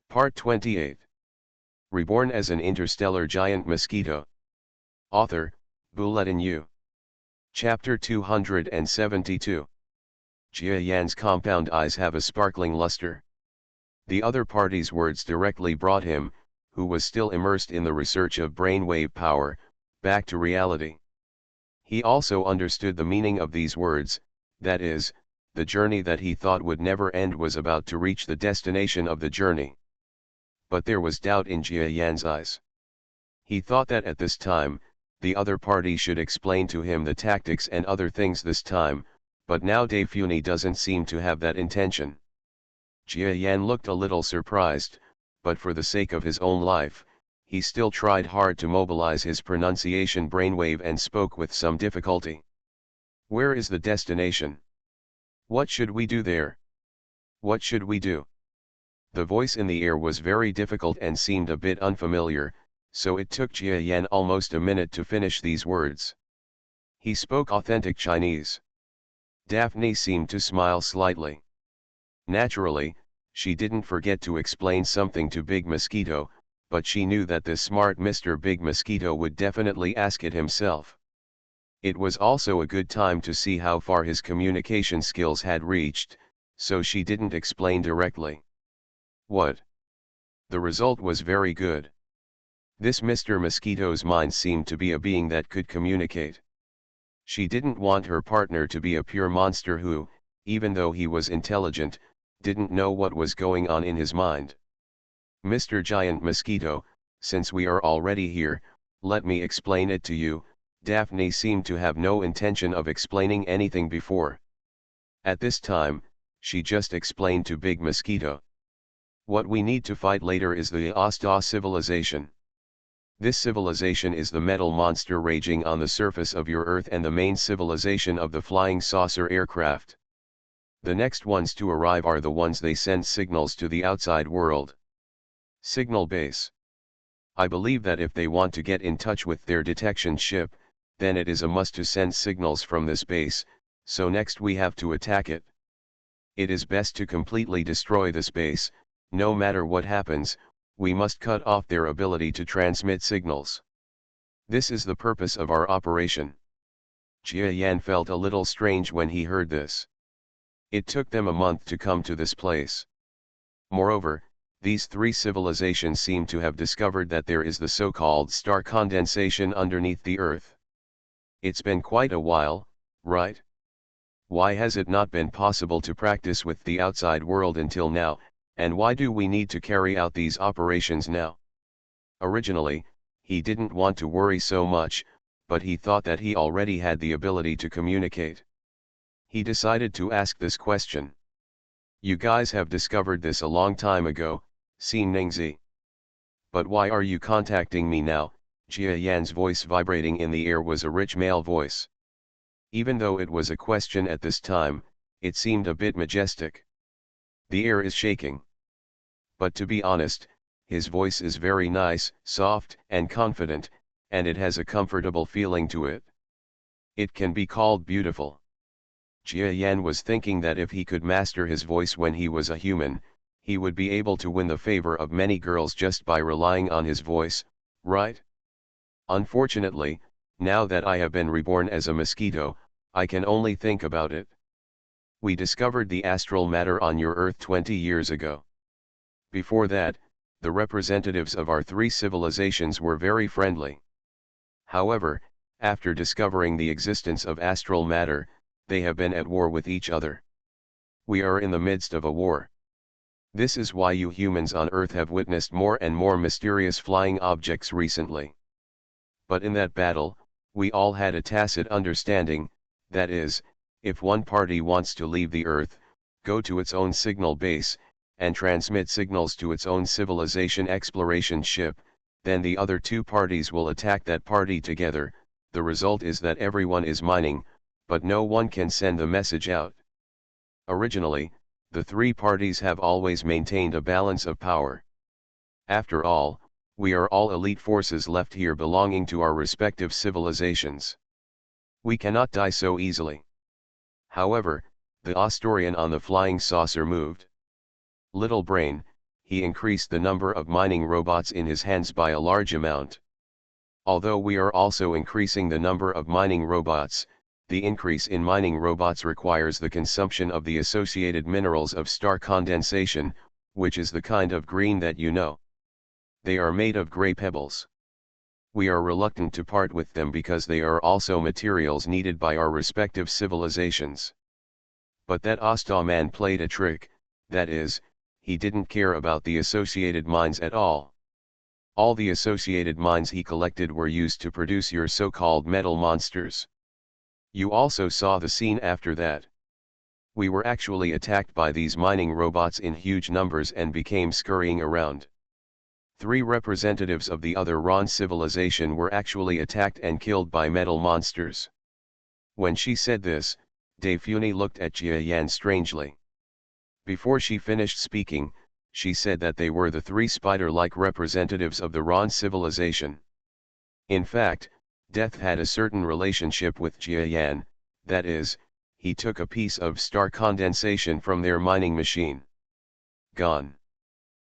Part 28. Reborn as an interstellar giant mosquito. Author, Bulletin U. Chapter 272. Jia Yan's compound eyes have a sparkling luster. The other party's words directly brought him, who was still immersed in the research of brainwave power, back to reality. He also understood the meaning of these words, that is, the journey that he thought would never end was about to reach the destination of the journey. But there was doubt in Jia Yan's eyes. He thought that at this time, the other party should explain to him the tactics and other things this time, but now De Funi doesn't seem to have that intention. Jia Yan looked a little surprised, but for the sake of his own life, he still tried hard to mobilize his pronunciation brainwave and spoke with some difficulty. Where is the destination? What should we do there? What should we do? The voice in the air was very difficult and seemed a bit unfamiliar, so it took Jia Yan almost a minute to finish these words. He spoke authentic Chinese. Daphne seemed to smile slightly. Naturally, she didn't forget to explain something to Big Mosquito, but she knew that this smart Mr. Big Mosquito would definitely ask it himself. It was also a good time to see how far his communication skills had reached, so she didn't explain directly. What? The result was very good. This Mr. Mosquito's mind seemed to be a being that could communicate. She didn't want her partner to be a pure monster who, even though he was intelligent, didn't know what was going on in his mind. Mr. Giant Mosquito, since we are already here, let me explain it to you. Daphne seemed to have no intention of explaining anything before. At this time, she just explained to Big Mosquito. What we need to fight later is the Asta civilization. This civilization is the metal monster raging on the surface of your Earth and the main civilization of the flying saucer aircraft. The next ones to arrive are the ones they send signals to the outside world. Signal base. I believe that if they want to get in touch with their detection ship, then it is a must to send signals from this base, so next we have to attack it. It is best to completely destroy this base. No matter what happens, we must cut off their ability to transmit signals. This is the purpose of our operation. Jia Yan felt a little strange when he heard this. It took them a month to come to this place. Moreover, these three civilizations seem to have discovered that there is the so-called star condensation underneath the Earth. It's been quite a while, right? Why has it not been possible to practice with the outside world until now? And why do we need to carry out these operations now? Originally, he didn't want to worry so much, but he thought that he already had the ability to communicate. He decided to ask this question. You guys have discovered this a long time ago, Xin Ningzi. But why are you contacting me now? Jia Yan's voice vibrating in the air was a rich male voice. Even though it was a question at this time, it seemed a bit majestic. The air is shaking. But to be honest, his voice is very nice, soft, and confident, and it has a comfortable feeling to it. It can be called beautiful. Jia Yan was thinking that if he could master his voice when he was a human, he would be able to win the favor of many girls just by relying on his voice, right? Unfortunately, now that I have been reborn as a mosquito, I can only think about it. We discovered the astral matter on your Earth 20 years ago. Before that, the representatives of our three civilizations were very friendly. However, after discovering the existence of astral matter, they have been at war with each other. We are in the midst of a war. This is why you humans on Earth have witnessed more and more mysterious flying objects recently. But in that battle, we all had a tacit understanding, that is, if one party wants to leave the Earth, go to its own signal base, and transmit signals to its own civilization exploration ship, then the other two parties will attack that party together. The result is that everyone is mining, but no one can send the message out. Originally, the three parties have always maintained a balance of power. After all, we are all elite forces left here belonging to our respective civilizations. We cannot die so easily. However, the Asturian on the flying saucer moved. Little brain, he increased the number of mining robots in his hands by a large amount. Although we are also increasing the number of mining robots, the increase in mining robots requires the consumption of the associated minerals of star condensation, which is the kind of green that you know. They are made of gray pebbles. We are reluctant to part with them because they are also materials needed by our respective civilizations. But that Asta man played a trick, that is, he didn't care about the associated mines at all. All the associated mines he collected were used to produce your so-called metal monsters. You also saw the scene after that. We were actually attacked by these mining robots in huge numbers and became scurrying around. 3 representatives of the other Ron civilization were actually attacked and killed by metal monsters. When she said this, Daphne looked at Jia Yan strangely. Before she finished speaking, she said that they were the 3 spider-like representatives of the Ron civilization. In fact, Death had a certain relationship with Jia Yan, that is, he took a piece of star condensation from their mining machine. Gone.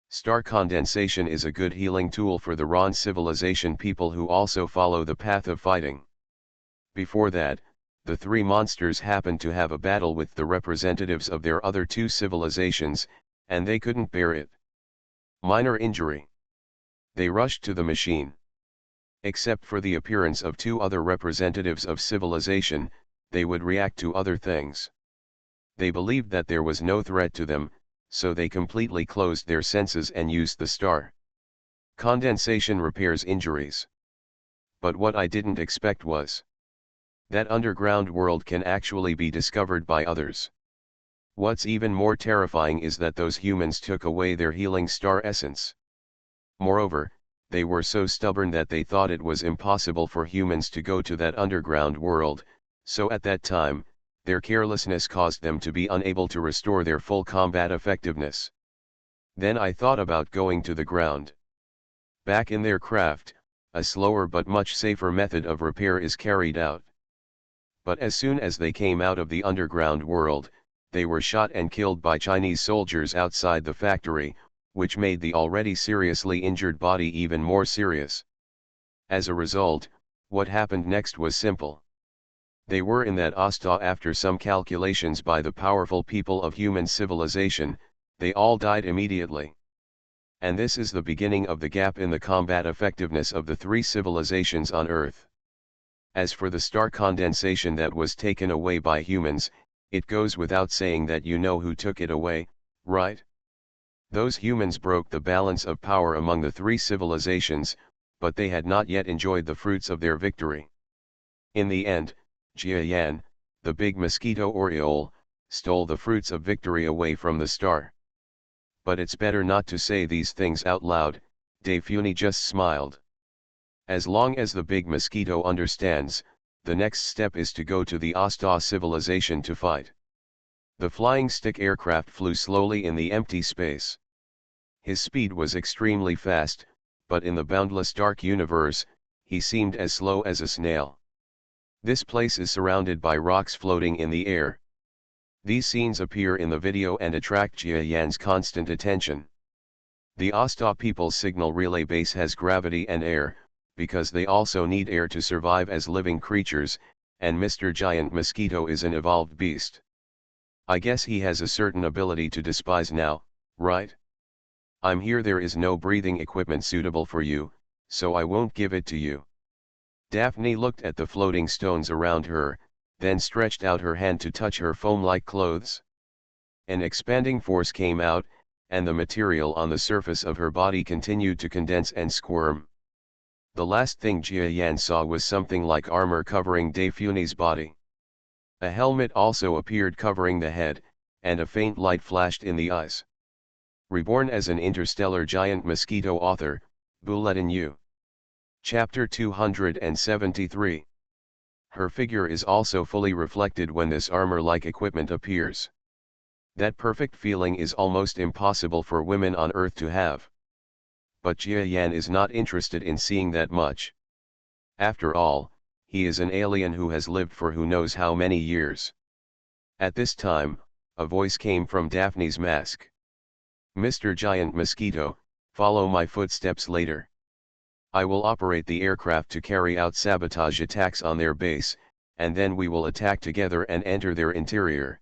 Star condensation is a good healing tool for the Ron civilization people who also follow the path of fighting. Before that, the 3 monsters happened to have a battle with the representatives of their other 2 civilizations, and they couldn't bear it. Minor injury. They rushed to the machine. Except for the appearance of 2 other representatives of civilization, they would react to other things. They believed that there was no threat to them, so they completely closed their senses and used the star condensation repairs injuries. But what I didn't expect was that underground world can actually be discovered by others. What's even more terrifying is that those humans took away their healing star essence. Moreover, they were so stubborn that they thought it was impossible for humans to go to that underground world, so at that time, their carelessness caused them to be unable to restore their full combat effectiveness. Then I thought about going to the ground. Back in their craft, a slower but much safer method of repair is carried out. But as soon as they came out of the underground world, they were shot and killed by Chinese soldiers outside the factory, which made the already seriously injured body even more serious. As a result, what happened next was simple. They were in that Asta after some calculations by the powerful people of human civilization, they all died immediately. And this is the beginning of the gap in the combat effectiveness of the 3 civilizations on Earth. As for the star condensation that was taken away by humans, it goes without saying that you know who took it away, right? Those humans broke the balance of power among the 3 civilizations, but they had not yet enjoyed the fruits of their victory. In the end, Jia Yan, the big mosquito Oriole, stole the fruits of victory away from the star. But it's better not to say these things out loud, Daphne just smiled. As long as the big mosquito understands, the next step is to go to the Asta civilization to fight. The flying stick aircraft flew slowly in the empty space. His speed was extremely fast, but in the boundless dark universe, he seemed as slow as a snail. This place is surrounded by rocks floating in the air. These scenes appear in the video and attract Jia Yan's constant attention. The Asta people's signal relay base has gravity and air, because they also need air to survive as living creatures, and Mr. Giant Mosquito is an evolved beast. I guess he has a certain ability to despise now, right? I'm here. There is no breathing equipment suitable for you, so I won't give it to you. Daphne looked at the floating stones around her, then stretched out her hand to touch her foam-like clothes. An expanding force came out, and the material on the surface of her body continued to condense and squirm. The last thing Jia Yan saw was something like armor covering Daphne's body. A helmet also appeared covering the head, and a faint light flashed in the eyes. Reborn as an Interstellar Giant Mosquito author, Bulletin U. Chapter 273. Her figure is also fully reflected when this armor-like equipment appears. That perfect feeling is almost impossible for women on Earth to have. But Jia Yan is not interested in seeing that much. After all, he is an alien who has lived for who knows how many years. At this time, a voice came from Daphne's mask. Mr. Giant Mosquito, follow my footsteps later. I will operate the aircraft to carry out sabotage attacks on their base, and then we will attack together and enter their interior.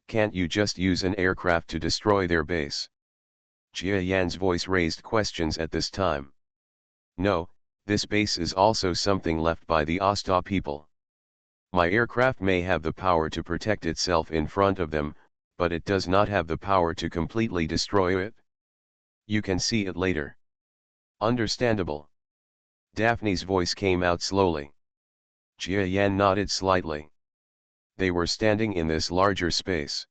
Can't you just use an aircraft to destroy their base? Jia Yan's voice raised questions at this time. No, this base is also something left by the Asta people. My aircraft may have the power to protect itself in front of them, but it does not have the power to completely destroy it. You can see it later. Understandable. Daphne's voice came out slowly. Jia Yan nodded slightly. They were standing in this larger space.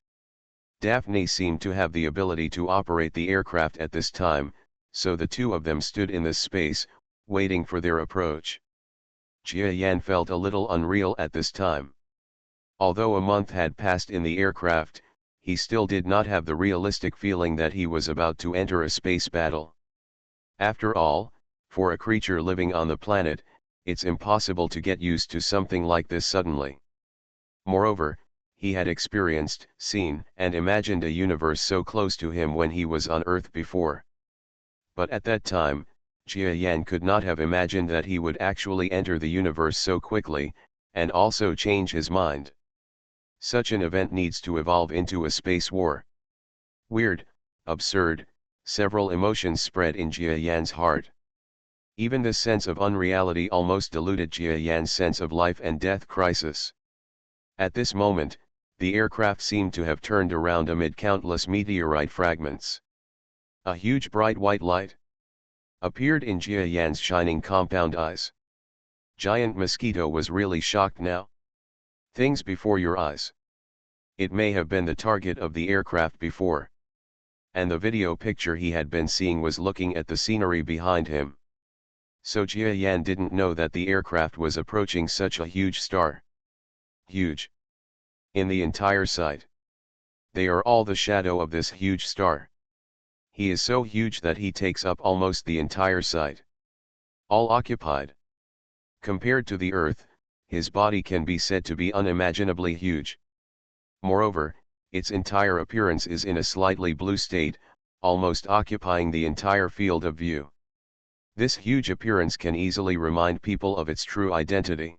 Daphne seemed to have the ability to operate the aircraft at this time, so the two of them stood in this space, waiting for their approach. Jia Yan felt a little unreal at this time. Although a month had passed in the aircraft, he still did not have the realistic feeling that he was about to enter a space battle. After all, for a creature living on the planet, it's impossible to get used to something like this suddenly. Moreover, he had experienced, seen, and imagined a universe so close to him when he was on Earth before. But at that time, Jia Yan could not have imagined that he would actually enter the universe so quickly, and also change his mind. Such an event needs to evolve into a space war. Weird, absurd, several emotions spread in Jia Yan's heart. Even this sense of unreality almost diluted Jia Yan's sense of life and death crisis. At this moment, the aircraft seemed to have turned around amid countless meteorite fragments. A huge bright white light appeared in Jia Yan's shining compound eyes. Giant Mosquito was really shocked now. Things before your eyes. It may have been the target of the aircraft before. And the video picture he had been seeing was looking at the scenery behind him. So Jia Yan didn't know that the aircraft was approaching such a huge star. Huge. In the entire sight. They are all the shadow of this huge star. He is so huge that he takes up almost the entire sight. All occupied. Compared to the Earth, his body can be said to be unimaginably huge. Moreover, its entire appearance is in a slightly blue state, almost occupying the entire field of view. This huge appearance can easily remind people of its true identity.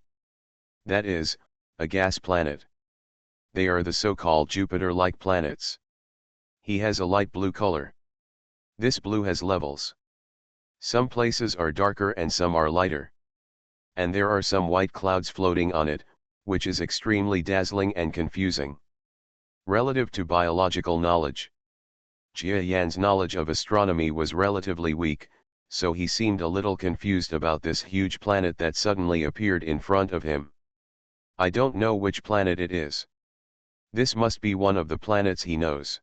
That is, a gas planet. They are the so-called Jupiter-like planets. He has a light blue color. This blue has levels. Some places are darker and some are lighter. And there are some white clouds floating on it, which is extremely dazzling and confusing. Relative to biological knowledge, Jia Yan's knowledge of astronomy was relatively weak, so he seemed a little confused about this huge planet that suddenly appeared in front of him. I don't know which planet it is. This must be one of the planets he knows.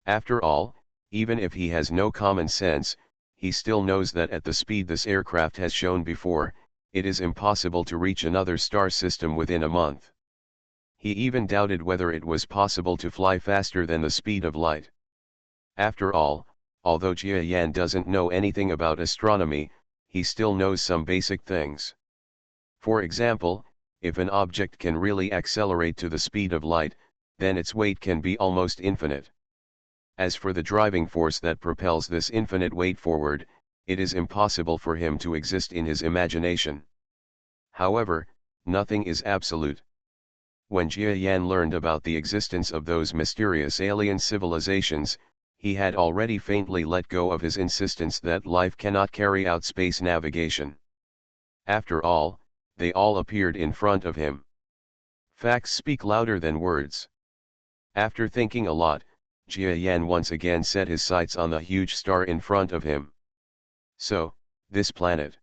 After all, even if he has no common sense, he still knows that at the speed this aircraft has shown before, it is impossible to reach another star system within a month. He even doubted whether it was possible to fly faster than the speed of light. After all, although Jia Yan doesn't know anything about astronomy, he still knows some basic things. For example, if an object can really accelerate to the speed of light, then its weight can be almost infinite. As for the driving force that propels this infinite weight forward, it is impossible for him to exist in his imagination. However, nothing is absolute. When Jia Yan learned about the existence of those mysterious alien civilizations, he had already faintly let go of his insistence that life cannot carry out space navigation. After all, they all appeared in front of him. Facts speak louder than words. After thinking a lot, Jia Yan once again set his sights on the huge star in front of him. So, this planet.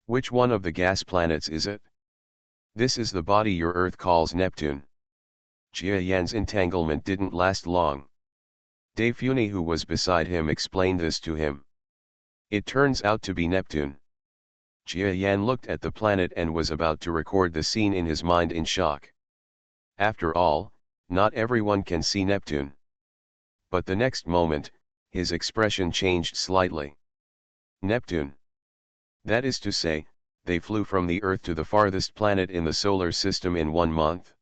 Which one of the gas planets is it? This is the body your Earth calls Neptune. Jia Yan's entanglement didn't last long. Daphne, who was beside him, explained this to him. It turns out to be Neptune. Jia Yan looked at the planet and was about to record the scene in his mind in shock. After all, not everyone can see Neptune. But the next moment, his expression changed slightly. Neptune. That is to say, they flew from the Earth to the farthest planet in the solar system in 1 month.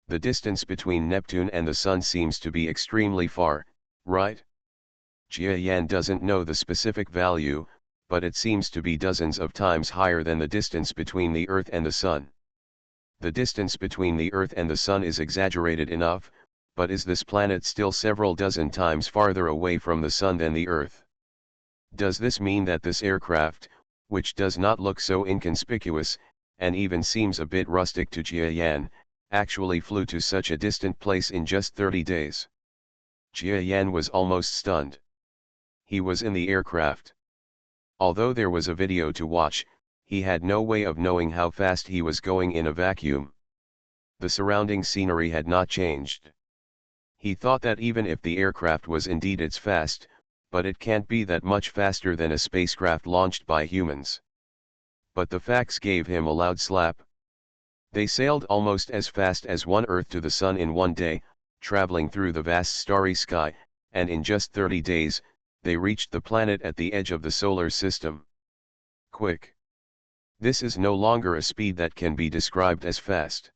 The distance between Neptune and the Sun seems to be extremely far, right? Jia Yan doesn't know the specific value, but it seems to be dozens of times higher than the distance between the Earth and the Sun. The distance between the Earth and the Sun is exaggerated enough, but is this planet still several dozen times farther away from the Sun than the Earth? Does this mean that this aircraft, which does not look so inconspicuous, and even seems a bit rustic to Jia Yan, actually flew to such a distant place in just 30 days? Jia Yan was almost stunned. He was in the aircraft. Although there was a video to watch, he had no way of knowing how fast he was going in a vacuum. The surrounding scenery had not changed. He thought that even if the aircraft was indeed its fast, but it can't be that much faster than a spacecraft launched by humans. But the facts gave him a loud slap. They sailed almost as fast as one Earth to the Sun in one day, traveling through the vast starry sky, and in just 30 days, they reached the planet at the edge of the solar system. Quick. This is no longer a speed that can be described as fast.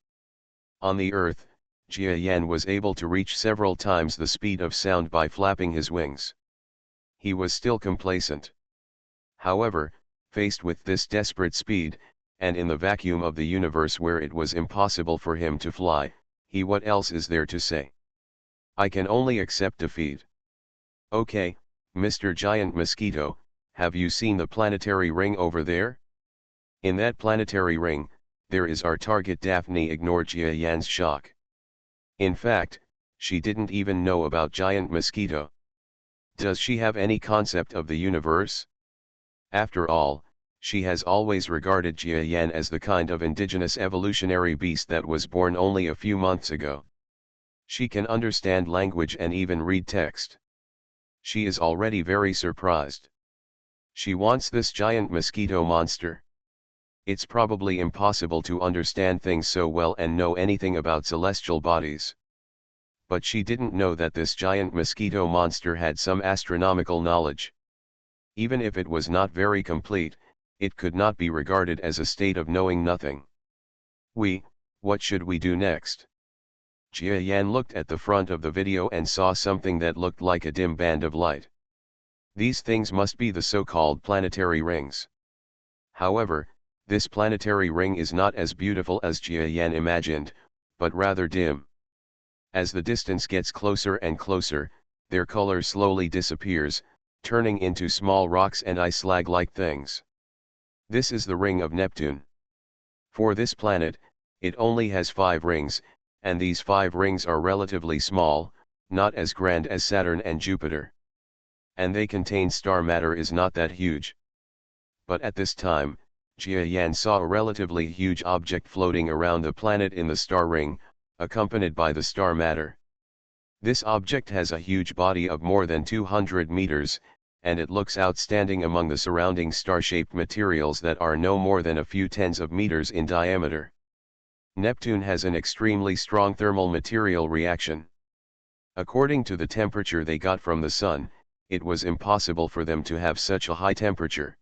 On the Earth, Jia Yan was able to reach several times the speed of sound by flapping his wings. He was still complacent. However, faced with this desperate speed, and in the vacuum of the universe where it was impossible for him to fly, what else is there to say? I can only accept defeat. Okay, Mr. Giant Mosquito, have you seen the planetary ring over there? In that planetary ring, there is our target. Daphne ignored Jia Yan's shock. In fact, she didn't even know about Giant Mosquito. Does she have any concept of the universe? After all, she has always regarded Jia Yan as the kind of indigenous evolutionary beast that was born only a few months ago. She can understand language and even read text. She is already very surprised. She wants this giant mosquito monster. It's probably impossible to understand things so well and know anything about celestial bodies. But she didn't know that this giant mosquito monster had some astronomical knowledge. Even if it was not very complete, it could not be regarded as a state of knowing nothing. What should we do next? Jia Yan looked at the front of the video and saw something that looked like a dim band of light. These things must be the so-called planetary rings. However, this planetary ring is not as beautiful as Jia Yan imagined, but rather dim. As the distance gets closer and closer, their color slowly disappears, turning into small rocks and ice slag-like things. This is the ring of Neptune. For this planet, it only has 5 rings, and these 5 rings are relatively small, not as grand as Saturn and Jupiter. And they contain star matter is not that huge. But at this time, Jia Yan saw a relatively huge object floating around the planet in the star ring, accompanied by the star matter. This object has a huge body of more than 200 meters, and it looks outstanding among the surrounding star-shaped materials that are no more than a few tens of meters in diameter. Neptune has an extremely strong thermal material reaction. According to the temperature they got from the Sun, it was impossible for them to have such a high temperature.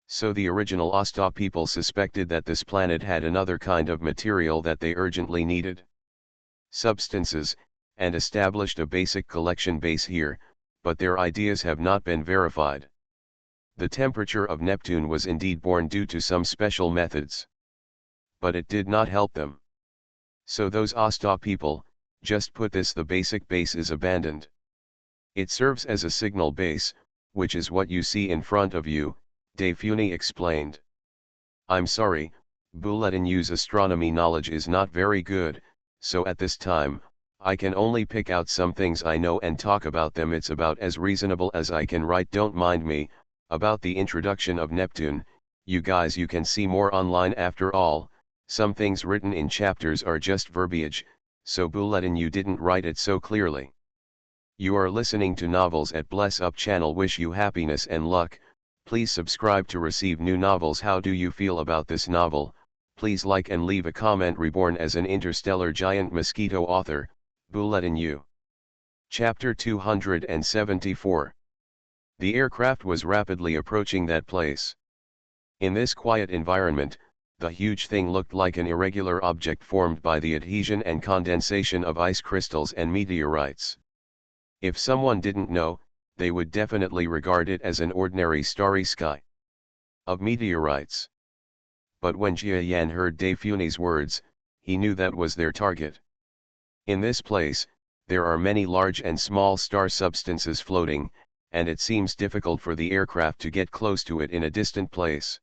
So the original Asta people suspected that this planet had another kind of material that they urgently needed. Substances, and established a basic collection base here, but their ideas have not been verified. The temperature of Neptune was indeed born due to some special methods. But it did not help them. So those Asta people, just put this: the basic base is abandoned. It serves as a signal base, which is what you see in front of you, Defuni explained. I'm sorry, Bulletin U's astronomy knowledge is not very good, so at this time, I can only pick out some things I know and talk about them. It's about as reasonable as I can write. Don't mind me. About the introduction of Neptune, you can see more online. After all, some things written in chapters are just verbiage, so Bulletin U didn't write it so clearly. You are listening to Novels at Bless Up channel. Wish you happiness and luck. Please subscribe to receive new novels. How do you feel about this novel? Please like and leave a comment. Reborn as an interstellar giant mosquito. Author, Bulletin U. Chapter 274. The aircraft was rapidly approaching that place. In this quiet environment, the huge thing looked like an irregular object formed by the adhesion and condensation of ice crystals and meteorites. If someone didn't know, they would definitely regard it as an ordinary starry sky of meteorites. But when Jia Yan heard Dave Filoni's words, he knew that was their target. In this place, there are many large and small star substances floating, and it seems difficult for the aircraft to get close to it in a distant place.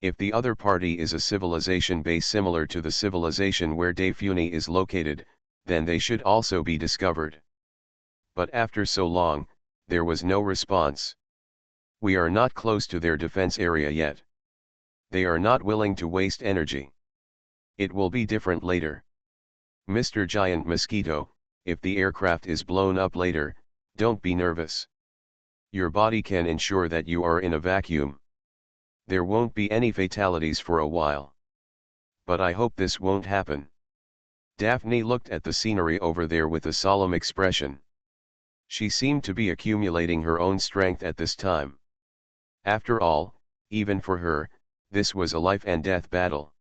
If the other party is a civilization base similar to the civilization where Dave Filoni is located, then they should also be discovered. But after so long, there was no response. We are not close to their defense area yet. They are not willing to waste energy. It will be different later. Mr. Giant Mosquito, if the aircraft is blown up later, don't be nervous. Your body can ensure that you are in a vacuum. There won't be any fatalities for a while. But I hope this won't happen. Daphne looked at the scenery over there with a solemn expression. She seemed to be accumulating her own strength at this time. After all, even for her, this was a life and death battle.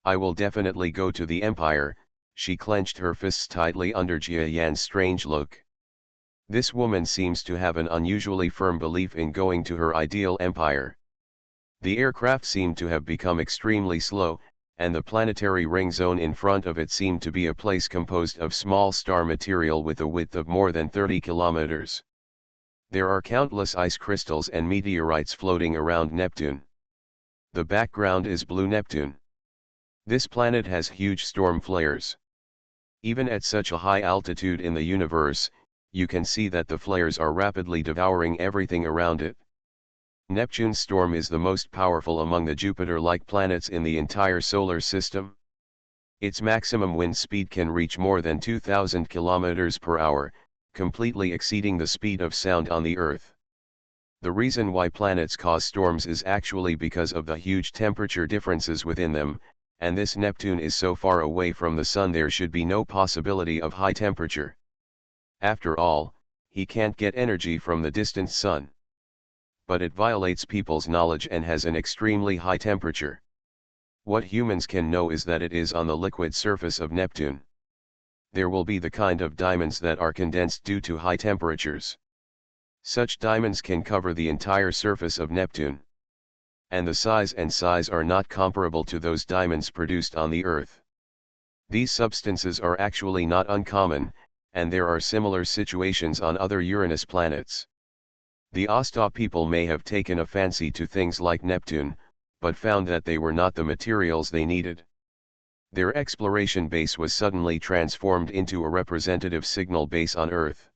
I will definitely go to the Empire. She clenched her fists tightly under Jia Yan's strange look. This woman seems to have an unusually firm belief in going to her ideal empire. The aircraft seemed to have become extremely slow, and the planetary ring zone in front of it seemed to be a place composed of small star material with a width of more than 30 kilometers. There are countless ice crystals and meteorites floating around Neptune. The background is blue Neptune. This planet has huge storm flares. Even at such a high altitude in the universe, you can see that the flares are rapidly devouring everything around it. Neptune's storm is the most powerful among the Jupiter-like planets in the entire solar system. Its maximum wind speed can reach more than 2,000 kilometers per hour, completely exceeding the speed of sound on the Earth. The reason why planets cause storms is actually because of the huge temperature differences within them, and this Neptune is so far away from the Sun there should be no possibility of high temperature. After all, he can't get energy from the distant Sun. But it violates people's knowledge and has an extremely high temperature. What humans can know is that it is on the liquid surface of Neptune. There will be the kind of diamonds that are condensed due to high temperatures. Such diamonds can cover the entire surface of Neptune. And the size are not comparable to those diamonds produced on the Earth. These substances are actually not uncommon, and there are similar situations on other Uranus planets. The Asta people may have taken a fancy to things like Neptune, but found that they were not the materials they needed. Their exploration base was suddenly transformed into a representative signal base on Earth.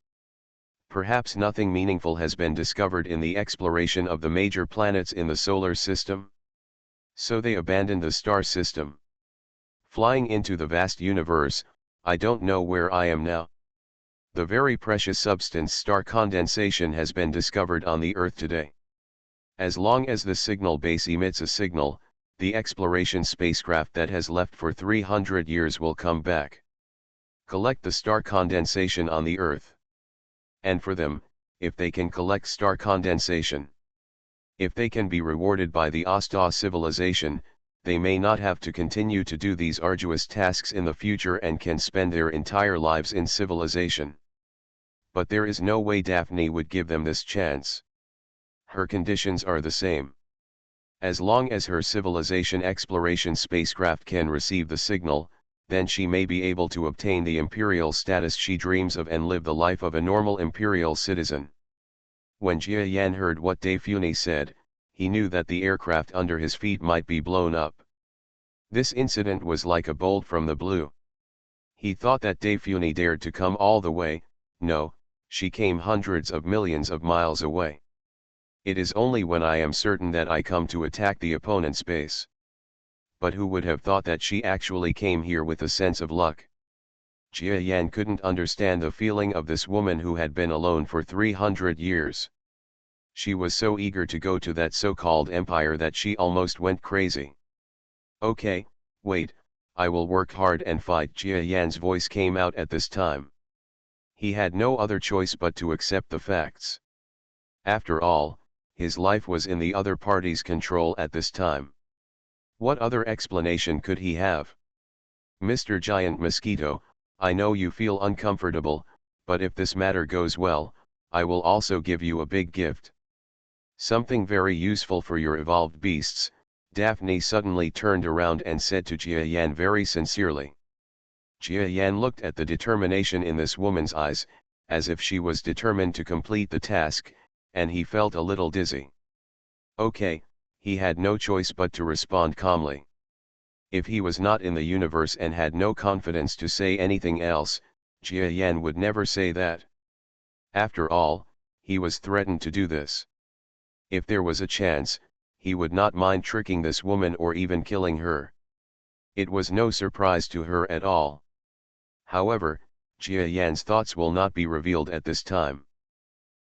Perhaps nothing meaningful has been discovered in the exploration of the major planets in the solar system. So they abandoned the star system. Flying into the vast universe, I don't know where I am now. The very precious substance star condensation has been discovered on the Earth today. As long as the signal base emits a signal, the exploration spacecraft that has left for 300 years will come back. Collect the star condensation on the Earth. And for them, if they can collect star condensation, if they can be rewarded by the Asta civilization, they may not have to continue to do these arduous tasks in the future and can spend their entire lives in civilization. But there is no way Daphne would give them this chance. Her conditions are the same. As long as her civilization exploration spacecraft can receive the signal, then she may be able to obtain the imperial status she dreams of and live the life of a normal imperial citizen. When Jia Yan heard what Dave Filoni said, he knew that the aircraft under his feet might be blown up. This incident was like a bolt from the blue. He thought that Dave Filoni dared to come all the way. No, she came hundreds of millions of miles away. It is only when I am certain that I come to attack the opponent's base. But who would have thought that she actually came here with a sense of luck? Jia Yan couldn't understand the feeling of this woman who had been alone for 300 years. She was so eager to go to that so-called empire that she almost went crazy. Okay, wait, I will work hard and fight. Jia Yan's voice came out at this time. He had no other choice but to accept the facts. After all, his life was in the other party's control at this time. What other explanation could he have? Mr. Giant Mosquito, I know you feel uncomfortable, But if this matter goes well, I will also give you a big gift. Something very useful for your evolved beasts. Daphne suddenly turned around and said to Jia Yan very sincerely. Jia Yan looked at the determination in this woman's eyes, as if she was determined to complete the task, and he felt a little dizzy. Okay, he had no choice but to respond calmly. If he was not in the universe and had no confidence to say anything else, Jia Yan would never say that. After all, he was threatened to do this. If there was a chance, he would not mind tricking this woman or even killing her. It was no surprise to her at all. However, Jia Yan's thoughts will not be revealed at this time.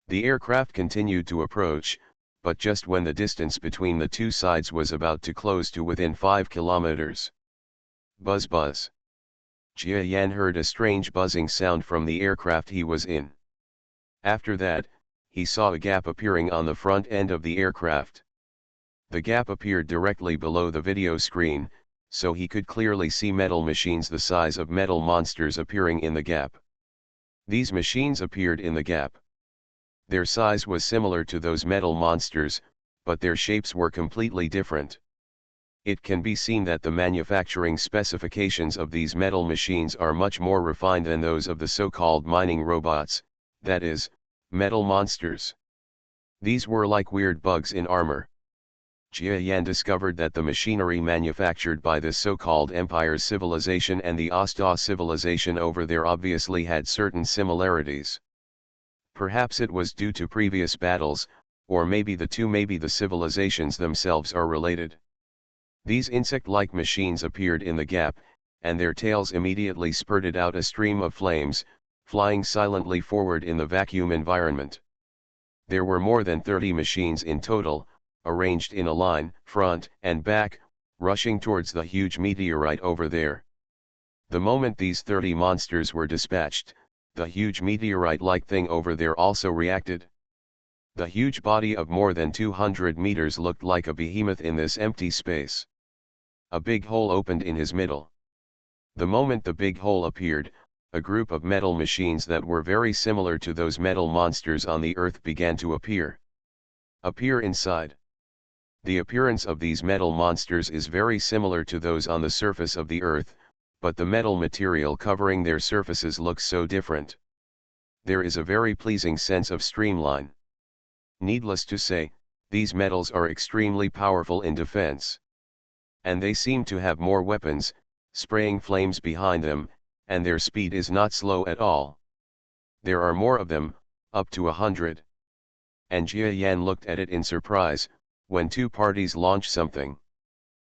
The aircraft continued to approach, but just when the distance between the two sides was about to close to within 5 kilometers. Buzz buzz. Jia Yan heard a strange buzzing sound from the aircraft he was in. After that, he saw a gap appearing on the front end of the aircraft. The gap appeared directly below the video screen, so he could clearly see metal machines the size of metal monsters appearing in the gap. These machines appeared in the gap. Their size was similar to those metal monsters, but their shapes were completely different. It can be seen that the manufacturing specifications of these metal machines are much more refined than those of the so-called mining robots, that is, metal monsters. These were like weird bugs in armor. Jia Yan discovered that the machinery manufactured by this so-called Empire civilization and the Asta civilization over there obviously had certain similarities. Perhaps it was due to previous battles, or maybe the civilizations themselves are related. These insect-like machines appeared in the gap, and their tails immediately spurted out a stream of flames, flying silently forward in the vacuum environment. There were more than 30 machines in total, arranged in a line, front and back, rushing towards the huge meteorite over there. The moment these 30 monsters were dispatched, the huge meteorite-like thing over there also reacted. The huge body of more than 200 meters looked like a behemoth in this empty space. A big hole opened in his middle. The moment the big hole appeared, a group of metal machines that were very similar to those metal monsters on the Earth began to appear inside. The appearance of these metal monsters is very similar to those on the surface of the Earth, but the metal material covering their surfaces looks so different. There is a very pleasing sense of streamline. Needless to say, these metals are extremely powerful in defense. And they seem to have more weapons, spraying flames behind them, and their speed is not slow at all. There are more of them, up to 100. And Jia Yan looked at it in surprise, when two parties launch something.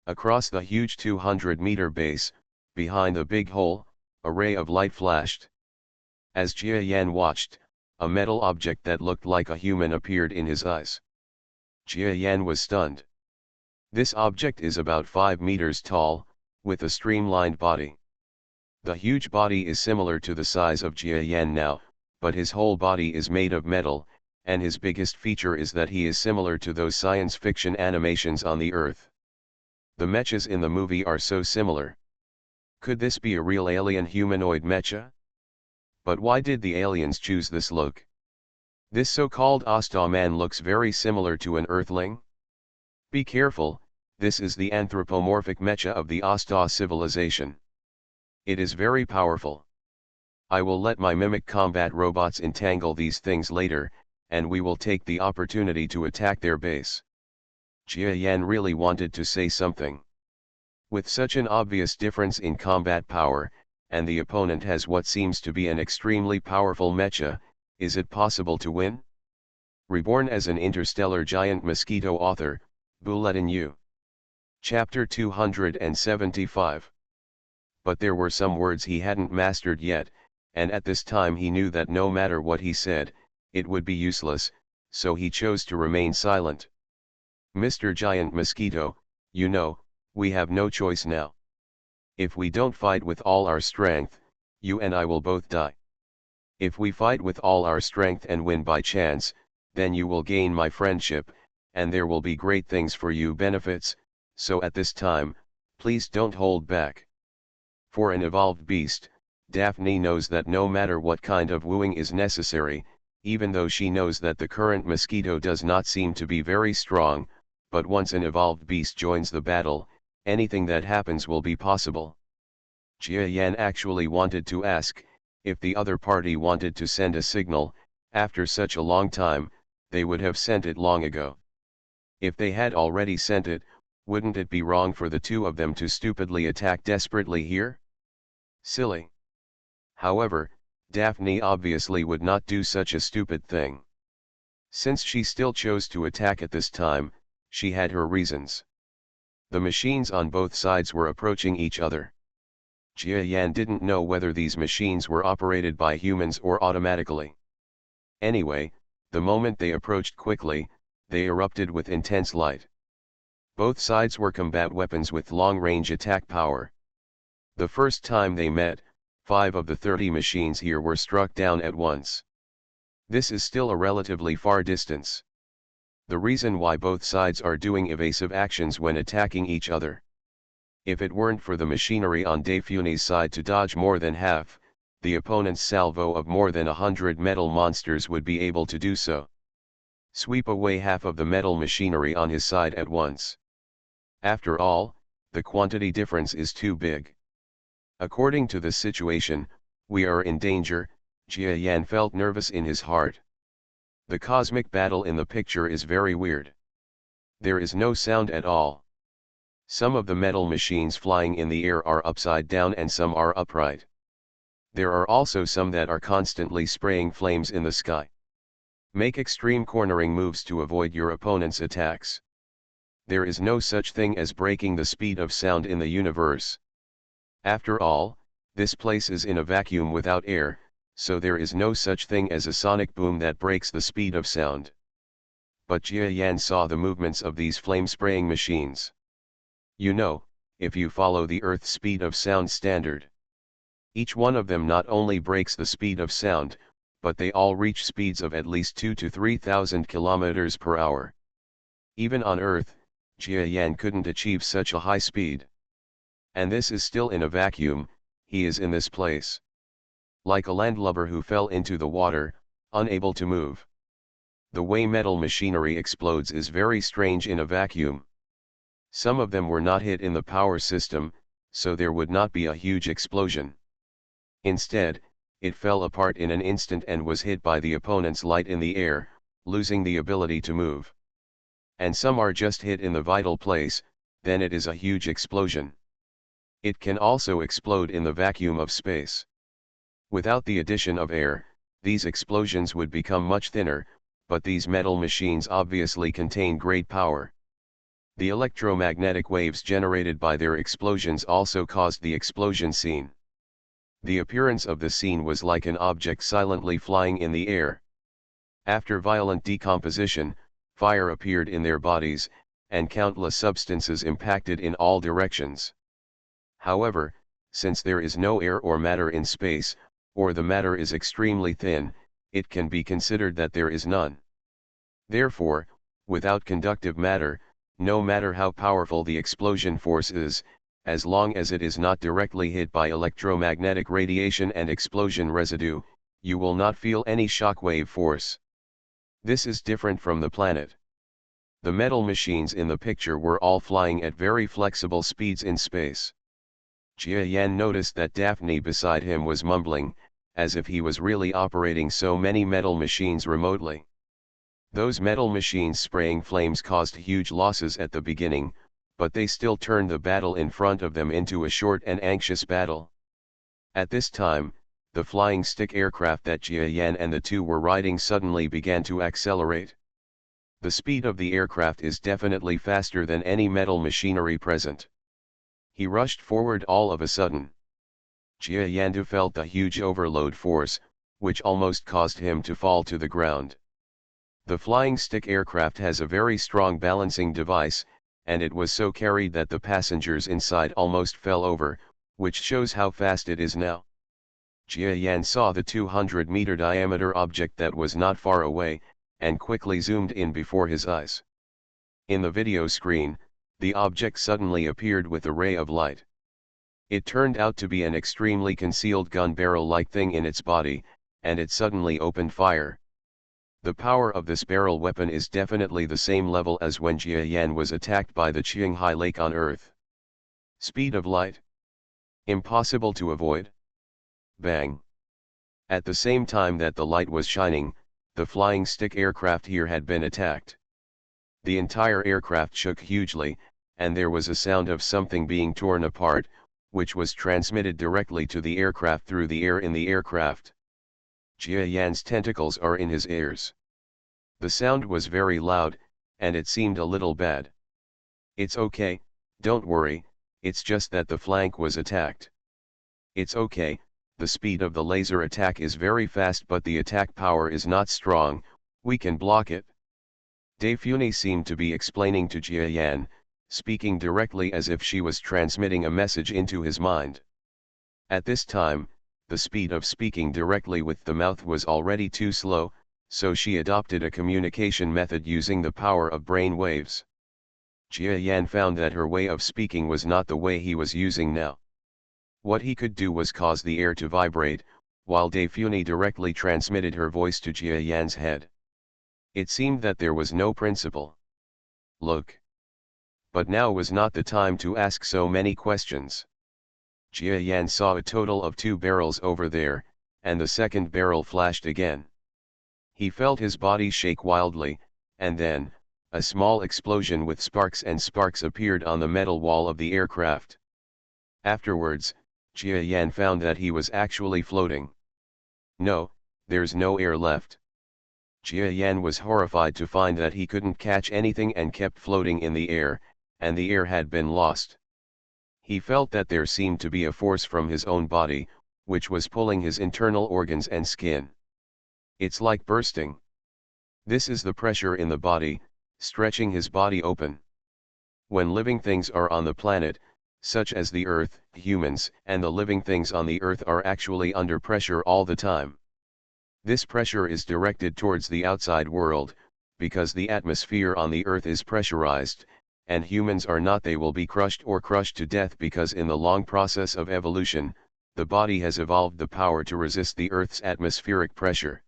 Across the huge 200-meter base, behind the big hole, a ray of light flashed. As Jia Yan watched, a metal object that looked like a human appeared in his eyes. Jia Yan was stunned. This object is about 5 meters tall, with a streamlined body. The huge body is similar to the size of Jia Yan now, but his whole body is made of metal, and his biggest feature is that he is similar to those science fiction animations on the Earth. The mechas in the movie are so similar. Could this be a real alien humanoid mecha? But why did the aliens choose this look? This so-called Asta man looks very similar to an Earthling. Be careful, this is the anthropomorphic mecha of the Asta civilization. It is very powerful. I will let my mimic combat robots entangle these things later, and we will take the opportunity to attack their base. Jia Yan really wanted to say something. With such an obvious difference in combat power, and the opponent has what seems to be an extremely powerful mecha, is it possible to win? Reborn as an interstellar giant mosquito. Author, Bulletin U. Chapter 275. But there were some words he hadn't mastered yet, and at this time he knew that no matter what he said, it would be useless, so he chose to remain silent. Mr. Giant Mosquito, you know, we have no choice now. If we don't fight with all our strength, you and I will both die. If we fight with all our strength and win by chance, then you will gain my friendship, and there will be great things for you benefits, so at this time, please don't hold back. For an evolved beast, Daphne knows that no matter what kind of wooing is necessary, even though she knows that the current Mosquito does not seem to be very strong, but once an evolved beast joins the battle, anything that happens will be possible. Jia Yan actually wanted to ask, if the other party wanted to send a signal, after such a long time, they would have sent it long ago. If they had already sent it, wouldn't it be wrong for the two of them to stupidly attack desperately here? Silly. However, Daphne obviously would not do such a stupid thing. Since she still chose to attack at this time, she had her reasons. The machines on both sides were approaching each other. Jia Yan didn't know whether these machines were operated by humans or automatically. Anyway, the moment they approached quickly, they erupted with intense light. Both sides were combat weapons with long-range attack power. The first time they met, 5 of the 30 machines here were struck down at once. This is still a relatively far distance. The reason why both sides are doing evasive actions when attacking each other. If it weren't for the machinery on Daphne's side to dodge more than half, the opponent's salvo of more than 100 metal monsters would be able to do so. Sweep away half of the metal machinery on his side at once. After all, the quantity difference is too big. According to the situation, we are in danger. Jia Yan felt nervous in his heart. The cosmic battle in the picture is very weird. There is no sound at all. Some of the metal machines flying in the air are upside down and some are upright. There are also some that are constantly spraying flames in the sky. Make extreme cornering moves to avoid your opponent's attacks. There is no such thing as breaking the speed of sound in the universe. After all, this place is in a vacuum without air, so there is no such thing as a sonic boom that breaks the speed of sound. But Jia Yan saw the movements of these flame-spraying machines. You know, if you follow the Earth's speed of sound standard. Each one of them not only breaks the speed of sound, but they all reach speeds of at least 2,000 to 3,000 kilometers per hour. Even on Earth, Jia Yan couldn't achieve such a high speed. And this is still in a vacuum. He is in this place. Like a landlubber who fell into the water, unable to move. The way metal machinery explodes is very strange in a vacuum. Some of them were not hit in the power system, so there would not be a huge explosion. Instead, it fell apart in an instant and was hit by the opponent's light in the air, losing the ability to move. And some are just hit in the vital place, then it is a huge explosion. It can also explode in the vacuum of space. Without the addition of air, these explosions would become much thinner, but these metal machines obviously contain great power. The electromagnetic waves generated by their explosions also caused the explosion scene. The appearance of the scene was like an object silently flying in the air. After violent decomposition, fire appeared in their bodies, and countless substances impacted in all directions. However, since there is no air or matter in space, or the matter is extremely thin, it can be considered that there is none. Therefore, without conductive matter, no matter how powerful the explosion force is, as long as it is not directly hit by electromagnetic radiation and explosion residue, you will not feel any shockwave force. This is different from the planet. The metal machines in the picture were all flying at very flexible speeds in space. Jia Yan noticed that Daphne beside him was mumbling, as if he was really operating so many metal machines remotely. Those metal machines spraying flames caused huge losses at the beginning, but they still turned the battle in front of them into a short and anxious battle. At this time, the flying stick aircraft that Jia Yan and the two were riding suddenly began to accelerate. The speed of the aircraft is definitely faster than any metal machinery present. He rushed forward all of a sudden. Jia Yandu felt the huge overload force, which almost caused him to fall to the ground. The flying stick aircraft has a very strong balancing device, and it was so carried that the passengers inside almost fell over, which shows how fast it is now. Jia Yan saw the 200-meter diameter object that was not far away, and quickly zoomed in before his eyes. In the video screen, the object suddenly appeared with a ray of light. It turned out to be an extremely concealed gun barrel-like thing in its body, and it suddenly opened fire. The power of this barrel weapon is definitely the same level as when Jia Yan was attacked by the Qinghai Lake on Earth. Speed of light. Impossible to avoid. Bang. At the same time that the light was shining, the flying stick aircraft here had been attacked. The entire aircraft shook hugely, and there was a sound of something being torn apart, which was transmitted directly to the aircraft through the air in the aircraft. Jia Yan's tentacles are in his ears. The sound was very loud, and it seemed a little bad. It's okay, don't worry, it's just that the flank was attacked. It's okay, the speed of the laser attack is very fast but the attack power is not strong, we can block it. Daifuni seemed to be explaining to Jia Yan, speaking directly as if she was transmitting a message into his mind. At this time, the speed of speaking directly with the mouth was already too slow, so she adopted a communication method using the power of brain waves. Jia Yan found that her way of speaking was not the way he was using now. What he could do was cause the air to vibrate, while Daifuni directly transmitted her voice to Jia Yan's head. It seemed that there was no principle. Look. But now was not the time to ask so many questions. Jia Yan saw a total of 2 barrels over there, and the second barrel flashed again. He felt his body shake wildly, and then, a small explosion with sparks appeared on the metal wall of the aircraft. Afterwards, Jia Yan found that he was actually floating. No, there's no air left. Jia Yan was horrified to find that he couldn't catch anything and kept floating in the air, and the air had been lost. He felt that there seemed to be a force from his own body, which was pulling his internal organs and skin. It's like bursting. This is the pressure in the body, stretching his body open. When living things are on the planet, such as the Earth, humans, and the living things on the Earth are actually under pressure all the time. This pressure is directed towards the outside world, because the atmosphere on the Earth is pressurized, and humans are not. They will be crushed to death because in the long process of evolution, the body has evolved the power to resist the Earth's atmospheric pressure.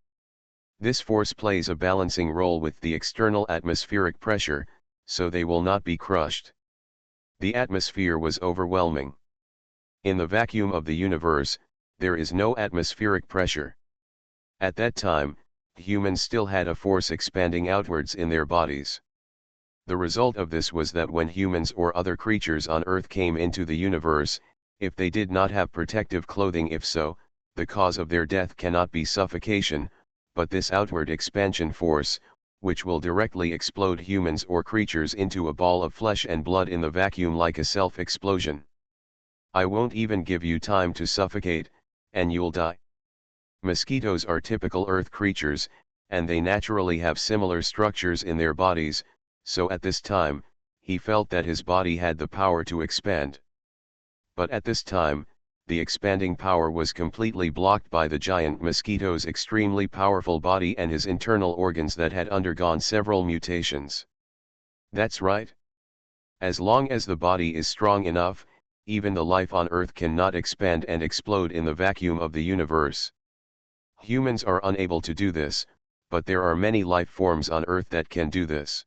This force plays a balancing role with the external atmospheric pressure, so they will not be crushed. The atmosphere was overwhelming. In the vacuum of the universe, there is no atmospheric pressure. At that time, humans still had a force expanding outwards in their bodies. The result of this was that when humans or other creatures on Earth came into the universe, if they did not have protective clothing, if so, the cause of their death cannot be suffocation, but this outward expansion force, which will directly explode humans or creatures into a ball of flesh and blood in the vacuum like a self-explosion. I won't even give you time to suffocate, and you'll die. Mosquitoes are typical Earth creatures, and they naturally have similar structures in their bodies, so at this time, he felt that his body had the power to expand. But at this time, the expanding power was completely blocked by the giant mosquito's extremely powerful body and his internal organs that had undergone several mutations. That's right. As long as the body is strong enough, even the life on Earth cannot expand and explode in the vacuum of the universe. Humans are unable to do this, but there are many life forms on Earth that can do this.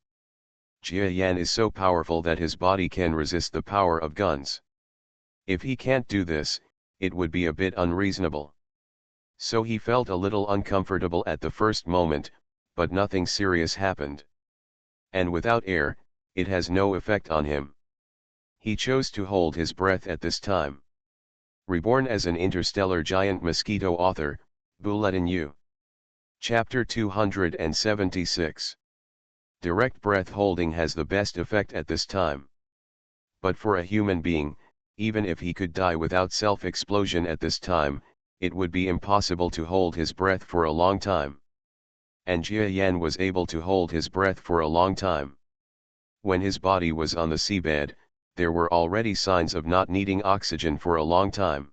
Jia Yan is so powerful that his body can resist the power of guns. If he can't do this, it would be a bit unreasonable. So he felt a little uncomfortable at the first moment, but nothing serious happened. And without air, it has no effect on him. He chose to hold his breath at this time. Reborn as an interstellar giant mosquito. Author, Bulletin U. Chapter 276. Direct breath holding has the best effect at this time. But for a human being, even if he could die without self-explosion at this time, it would be impossible to hold his breath for a long time. And Jia Yan was able to hold his breath for a long time. When his body was on the seabed, there were already signs of not needing oxygen for a long time.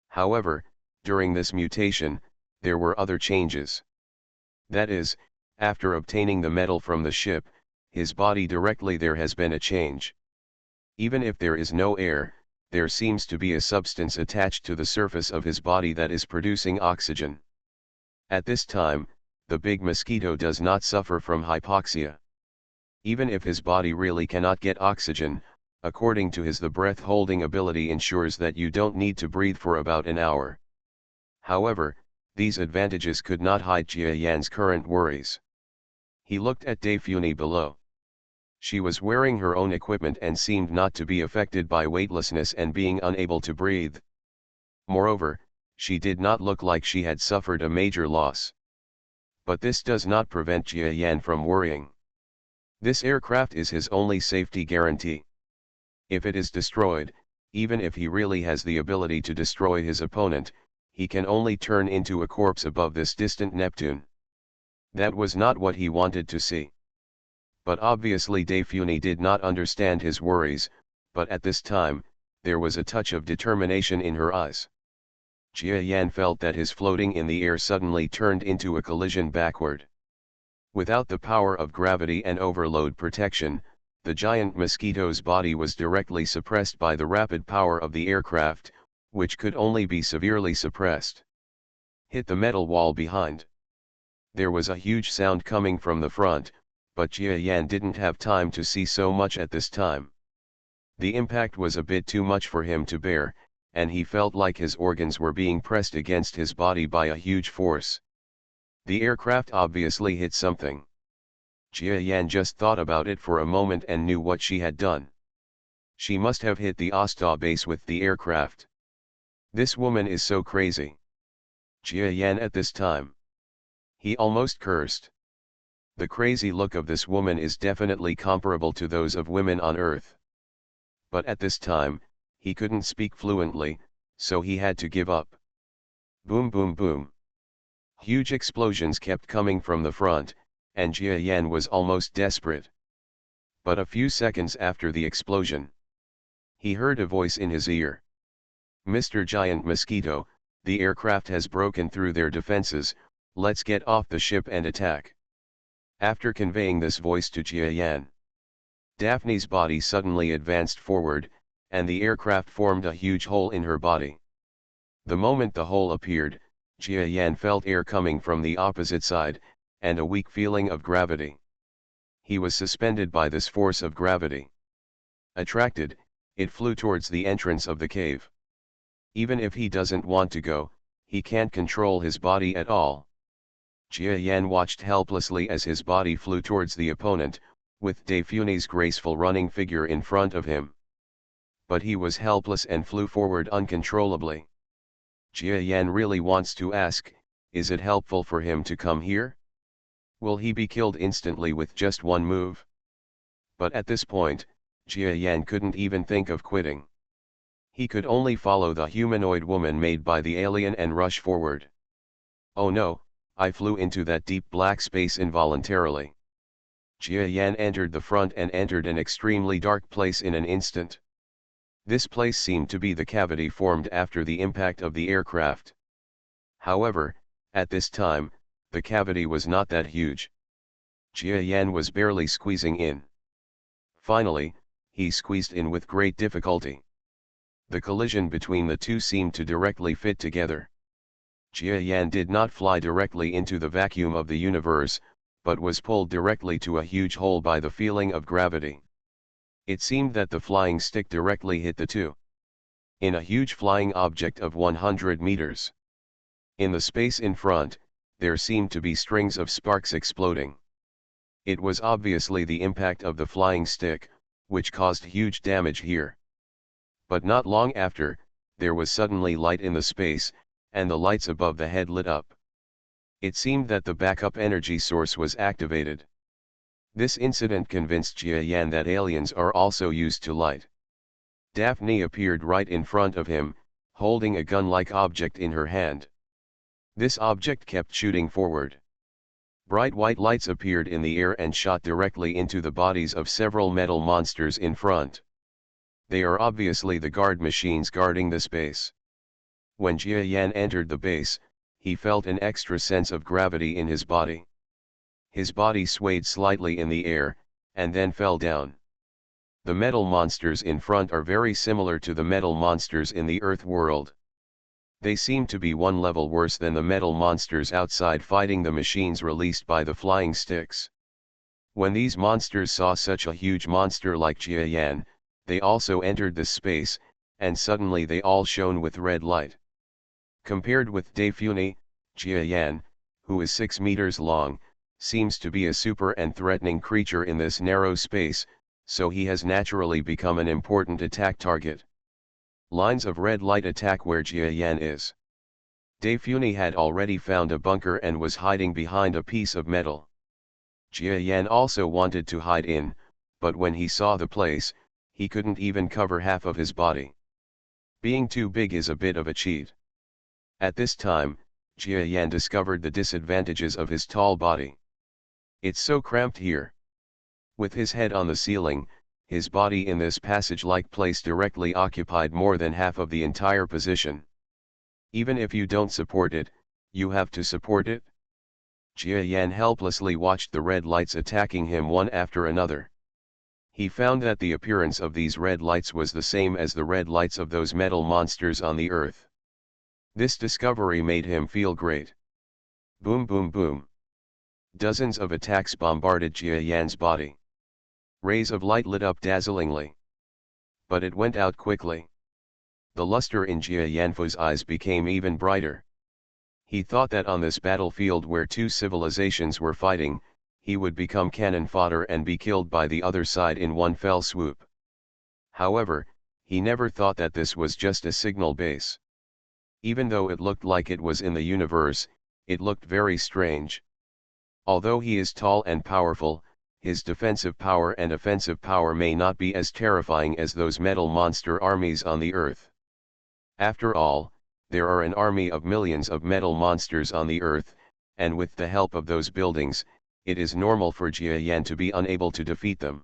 However, during this mutation, there were other changes. That is, after obtaining the metal from the ship, his body directly there has been a change. Even if there is no air, there seems to be a substance attached to the surface of his body that is producing oxygen. At this time, the big mosquito does not suffer from hypoxia. Even if his body really cannot get oxygen, according to his the breath-holding ability ensures that you don't need to breathe for about an hour. However, these advantages could not hide Jia Yan's current worries. He looked at Daphne below. She was wearing her own equipment and seemed not to be affected by weightlessness and being unable to breathe. Moreover, she did not look like she had suffered a major loss. But this does not prevent Jia Yan from worrying. This aircraft is his only safety guarantee. If it is destroyed, even if he really has the ability to destroy his opponent, he can only turn into a corpse above this distant Neptune. That was not what he wanted to see. But obviously Daphne did not understand his worries, but at this time, there was a touch of determination in her eyes. Jia Yan felt that his floating in the air suddenly turned into a collision backward. Without the power of gravity and overload protection, the giant mosquito's body was directly suppressed by the rapid power of the aircraft, which could only be severely suppressed. Hit the metal wall behind. There was a huge sound coming from the front, but Jia Yan didn't have time to see so much at this time. The impact was a bit too much for him to bear, and he felt like his organs were being pressed against his body by a huge force. The aircraft obviously hit something. Jia Yan just thought about it for a moment and knew what she had done. She must have hit the Asta base with the aircraft. This woman is so crazy. Jia Yan at this time. He almost cursed. The crazy look of this woman is definitely comparable to those of women on Earth. But at this time, he couldn't speak fluently, so he had to give up. Boom boom boom. Huge explosions kept coming from the front, and Jia Yan was almost desperate. But a few seconds after the explosion, he heard a voice in his ear. Mr. Giant Mosquito, the aircraft has broken through their defenses, let's get off the ship and attack. After conveying this voice to Jia Yan, Daphne's body suddenly advanced forward, and the aircraft formed a huge hole in her body. The moment the hole appeared, Jia Yan felt air coming from the opposite side, and a weak feeling of gravity. He was suspended by this force of gravity. Attracted, it flew towards the entrance of the cave. Even if he doesn't want to go, he can't control his body at all. Jia Yan watched helplessly as his body flew towards the opponent, with Daphne's graceful running figure in front of him. But he was helpless and flew forward uncontrollably. Jia Yan really wants to ask, is it helpful for him to come here? Will he be killed instantly with just one move? But at this point, Jia Yan couldn't even think of quitting. He could only follow the humanoid woman made by the alien and rush forward. Oh no, I flew into that deep black space involuntarily. Jia Yan entered the front and entered an extremely dark place in an instant. This place seemed to be the cavity formed after the impact of the aircraft. However, at this time, the cavity was not that huge. Jia Yan was barely squeezing in. Finally, he squeezed in with great difficulty. The collision between the two seemed to directly fit together. Jia Yan did not fly directly into the vacuum of the universe, but was pulled directly to a huge hole by the feeling of gravity. It seemed that the flying stick directly hit the two. In a huge flying object of 100 meters. In the space in front, there seemed to be strings of sparks exploding. It was obviously the impact of the flying stick, which caused huge damage here. But not long after, there was suddenly light in the space, and the lights above the head lit up. It seemed that the backup energy source was activated. This incident convinced Jia Yan that aliens are also used to light. Daphne appeared right in front of him, holding a gun-like object in her hand. This object kept shooting forward. Bright white lights appeared in the air and shot directly into the bodies of several metal monsters in front. They are obviously the guard machines guarding the space. When Jia Yan entered the base, he felt an extra sense of gravity in his body. His body swayed slightly in the air, and then fell down. The metal monsters in front are very similar to the metal monsters in the Earth world. They seem to be one level worse than the metal monsters outside fighting the machines released by the flying sticks. When these monsters saw such a huge monster like Jiayan, they also entered this space, and suddenly they all shone with red light. Compared with Daifune, Jiayan, who is 6 meters long, seems to be a super and threatening creature in this narrow space, so he has naturally become an important attack target. Lines of red light attack where Jiayan is. Daifune had already found a bunker and was hiding behind a piece of metal. Jiayan also wanted to hide in, but when he saw the place, he couldn't even cover half of his body. Being too big is a bit of a cheat. At this time, Jiayan discovered the disadvantages of his tall body. It's so cramped here. With his head on the ceiling, his body in this passage-like place directly occupied more than half of the entire position. Even if you don't support it, you have to support it. Jiayan helplessly watched the red lights attacking him one after another. He found that the appearance of these red lights was the same as the red lights of those metal monsters on the earth. This discovery made him feel great. Boom boom boom. Dozens of attacks bombarded Jiayan's body. Rays of light lit up dazzlingly. But it went out quickly. The luster in Jiayan's eyes became even brighter. He thought that on this battlefield where two civilizations were fighting, he would become cannon fodder and be killed by the other side in one fell swoop. However, he never thought that this was just a signal base. Even though it looked like it was in the universe, it looked very strange. Although he is tall and powerful, his defensive power and offensive power may not be as terrifying as those metal monster armies on the earth. After all, there are an army of millions of metal monsters on the earth, and with the help of those buildings, it is normal for Jiayan to be unable to defeat them.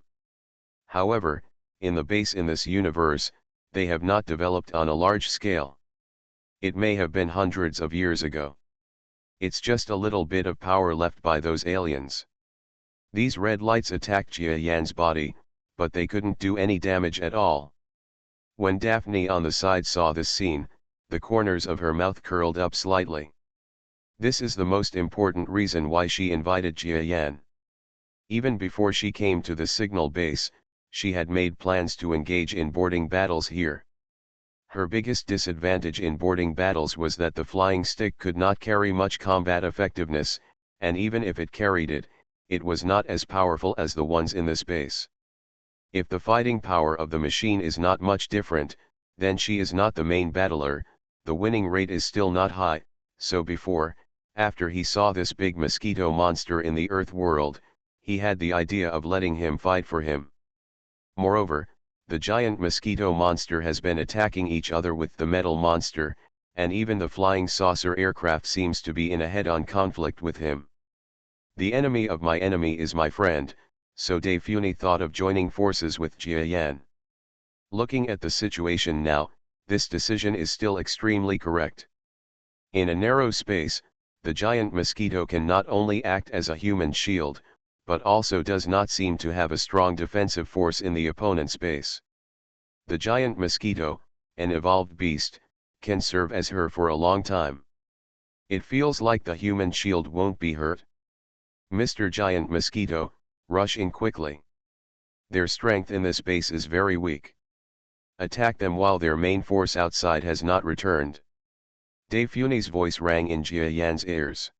However, in the base in this universe, they have not developed on a large scale. It may have been hundreds of years ago. It's just a little bit of power left by those aliens. These red lights attacked Jiayan's body, but they couldn't do any damage at all. When Daphne on the side saw this scene, the corners of her mouth curled up slightly. This is the most important reason why she invited Jiayan. Even before she came to the signal base, she had made plans to engage in boarding battles here. Her biggest disadvantage in boarding battles was that the flying stick could not carry much combat effectiveness, and even if it carried it, it was not as powerful as the ones in this base. If the fighting power of the machine is not much different, then she is not the main battler, the winning rate is still not high, so after he saw this big mosquito monster in the Earth world, he had the idea of letting him fight for him. Moreover, the giant mosquito monster has been attacking each other with the metal monster, and even the flying saucer aircraft seems to be in a head-on conflict with him. The enemy of my enemy is my friend, so Daifune thought of joining forces with Jiayan. Looking at the situation now, this decision is still extremely correct. In a narrow space, the giant mosquito can not only act as a human shield, but also does not seem to have a strong defensive force in the opponent's base. The giant mosquito, an evolved beast, can serve as her for a long time. It feels like the human shield won't be hurt. Mr. Giant Mosquito, rush in quickly. Their strength in this base is very weak. Attack them while their main force outside has not returned. Daifune's voice rang in Jiayan's ears.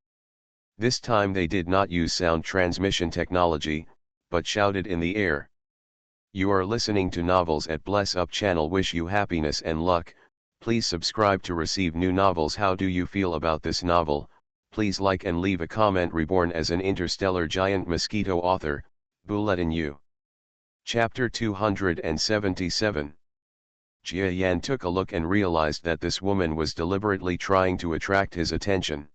This time they did not use sound transmission technology, but shouted in the air. You are listening to Novels at Bless Up channel. Wish you happiness and luck. Please subscribe to receive new novels. How do you feel about this novel? Please like and leave a comment. Reborn as an interstellar giant mosquito. Author, Bulletin U. Chapter 277. Jiayan took a look and realized that this woman was deliberately trying to attract his attention.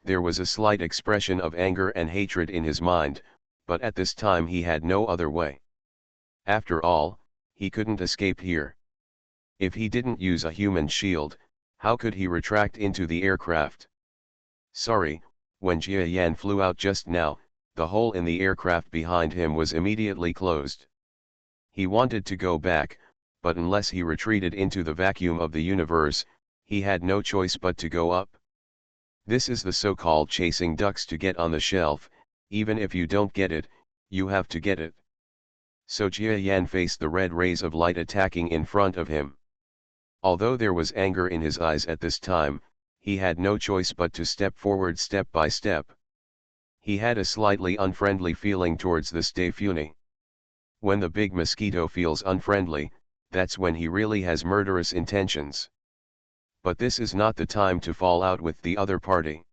There was a slight expression of anger and hatred in his mind, but at this time he had no other way. After all, he couldn't escape here. If he didn't use a human shield, how could he retract into the aircraft? Sorry, when Jiayan flew out just now, the hole in the aircraft behind him was immediately closed. He wanted to go back, but unless he retreated into the vacuum of the universe, he had no choice but to go up. This is the so-called chasing ducks to get on the shelf. Even if you don't get it, you have to get it. So Jia Yan faced the red rays of light attacking in front of him. Although there was anger in his eyes at this time, he had no choice but to step forward step by step. He had a slightly unfriendly feeling towards this Defune. When the big mosquito feels unfriendly, that's when he really has murderous intentions. But this is not the time to fall out with the other party.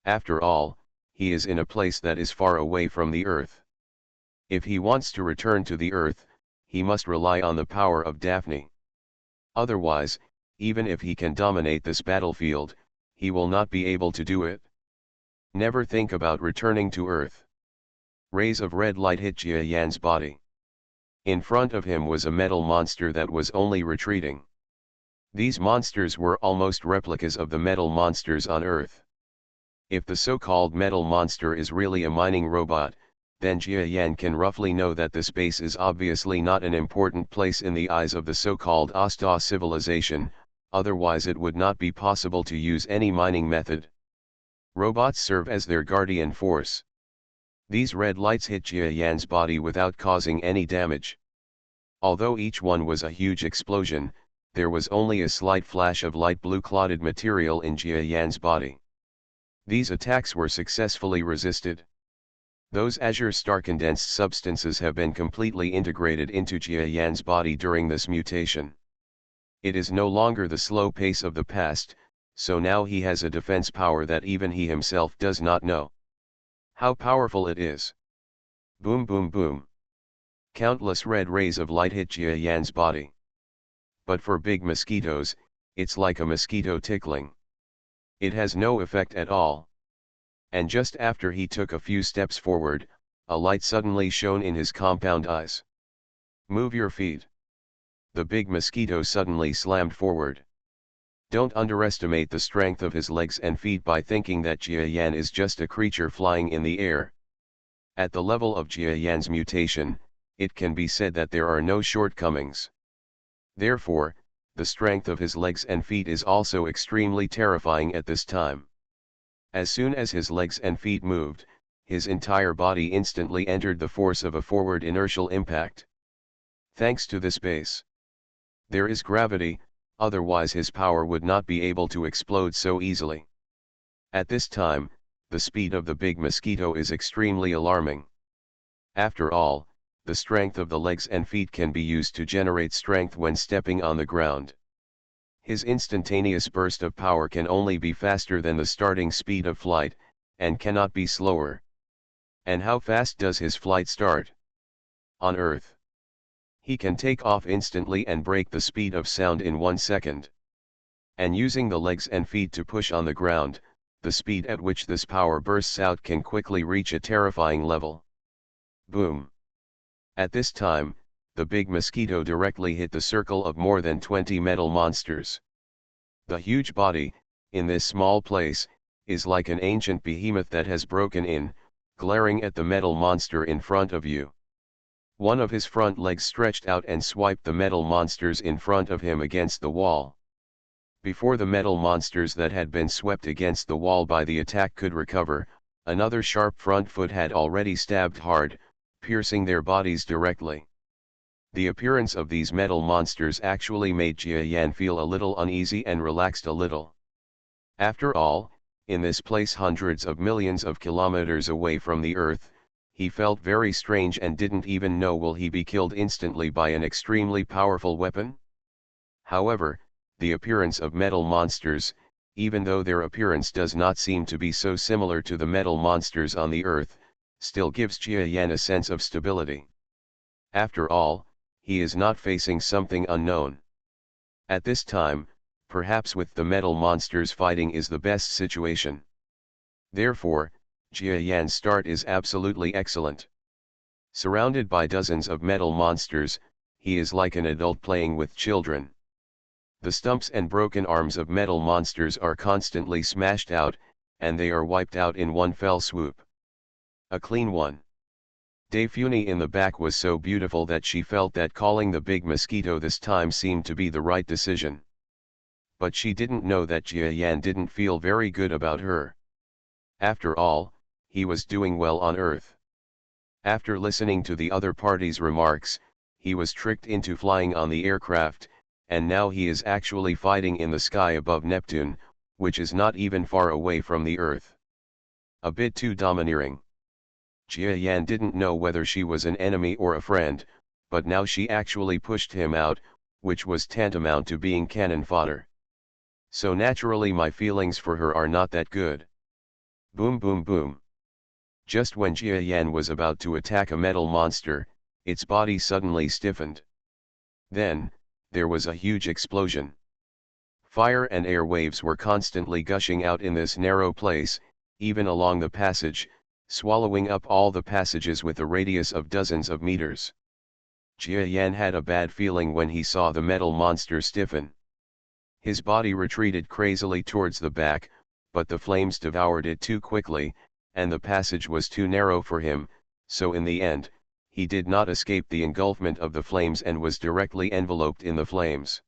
After all, he is in a place that is far away from the earth. If he wants to return to the earth, he must rely on the power of Daphne. Otherwise, even if he can dominate this battlefield, he will not be able to do it. Never think about returning to earth. Rays of red light hit Jia Yan's body. In front of him was a metal monster that was only retreating. These monsters were almost replicas of the metal monsters on Earth. If the so-called metal monster is really a mining robot, then Jia Yan can roughly know that the space is obviously not an important place in the eyes of the so-called Asta civilization, otherwise it would not be possible to use any mining method. Robots serve as their guardian force. These red lights hit Jia Yan's body without causing any damage. Although each one was a huge explosion, there was only a slight flash of light blue clotted material in Jia Yan's body. These attacks were successfully resisted. Those azure star condensed substances have been completely integrated into Jia Yan's body during this mutation. It is no longer the slow pace of the past, so now he has a defense power that even he himself does not know how powerful it is. Boom boom boom. Countless red rays of light hit Jia Yan's body. But for big mosquitoes, it's like a mosquito tickling. It has no effect at all. And just after he took a few steps forward, a light suddenly shone in his compound eyes. Move your feet. The big mosquito suddenly slammed forward. Don't underestimate the strength of his legs and feet by thinking that Jia Yan is just a creature flying in the air. At the level of Jia Yan's mutation, it can be said that there are no shortcomings. Therefore, the strength of his legs and feet is also extremely terrifying at this time. As soon as his legs and feet moved, his entire body instantly entered the force of a forward inertial impact. Thanks to this base, there is gravity, otherwise his power would not be able to explode so easily. At this time, the speed of the big mosquito is extremely alarming. After all, the strength of the legs and feet can be used to generate strength when stepping on the ground. His instantaneous burst of power can only be faster than the starting speed of flight, and cannot be slower. And how fast does his flight start? On Earth, he can take off instantly and break the speed of sound in 1 second. And using the legs and feet to push on the ground, the speed at which this power bursts out can quickly reach a terrifying level. Boom. At this time, the big mosquito directly hit the circle of more than 20 metal monsters. The huge body, in this small place, is like an ancient behemoth that has broken in, glaring at the metal monster in front of you. One of his front legs stretched out and swiped the metal monsters in front of him against the wall. Before the metal monsters that had been swept against the wall by the attack could recover, another sharp front foot had already stabbed hard, piercing their bodies directly. The appearance of these metal monsters actually made Jia Yan feel a little uneasy and relaxed a little. After all, in this place hundreds of millions of kilometers away from the Earth, he felt very strange and didn't even know will he be killed instantly by an extremely powerful weapon? However, the appearance of metal monsters, even though their appearance does not seem to be so similar to the metal monsters on the Earth, still gives Jia Yan a sense of stability. After all, he is not facing something unknown. At this time, perhaps with the metal monsters fighting is the best situation. Therefore, Jia Yan's start is absolutely excellent. Surrounded by dozens of metal monsters, he is like an adult playing with children. The stumps and broken arms of metal monsters are constantly smashed out, and they are wiped out in one fell swoop. A clean one. Daphne in the back was so beautiful that she felt that calling the big mosquito this time seemed to be the right decision. But she didn't know that Jia Yan didn't feel very good about her. After all, he was doing well on Earth. After listening to the other party's remarks, he was tricked into flying on the aircraft, and now he is actually fighting in the sky above Neptune, which is not even far away from the Earth. A bit too domineering. Jia Yan didn't know whether she was an enemy or a friend, but now she actually pushed him out, which was tantamount to being cannon fodder. So naturally my feelings for her are not that good. Boom boom boom. Just when Jia Yan was about to attack a metal monster, its body suddenly stiffened. Then, there was a huge explosion. Fire and air waves were constantly gushing out in this narrow place, even along the passage, swallowing up all the passages with a radius of dozens of meters. Jia Yan had a bad feeling when he saw the metal monster stiffen. His body retreated crazily towards the back, but the flames devoured it too quickly, and the passage was too narrow for him, so in the end, he did not escape the engulfment of the flames and was directly enveloped in the flames.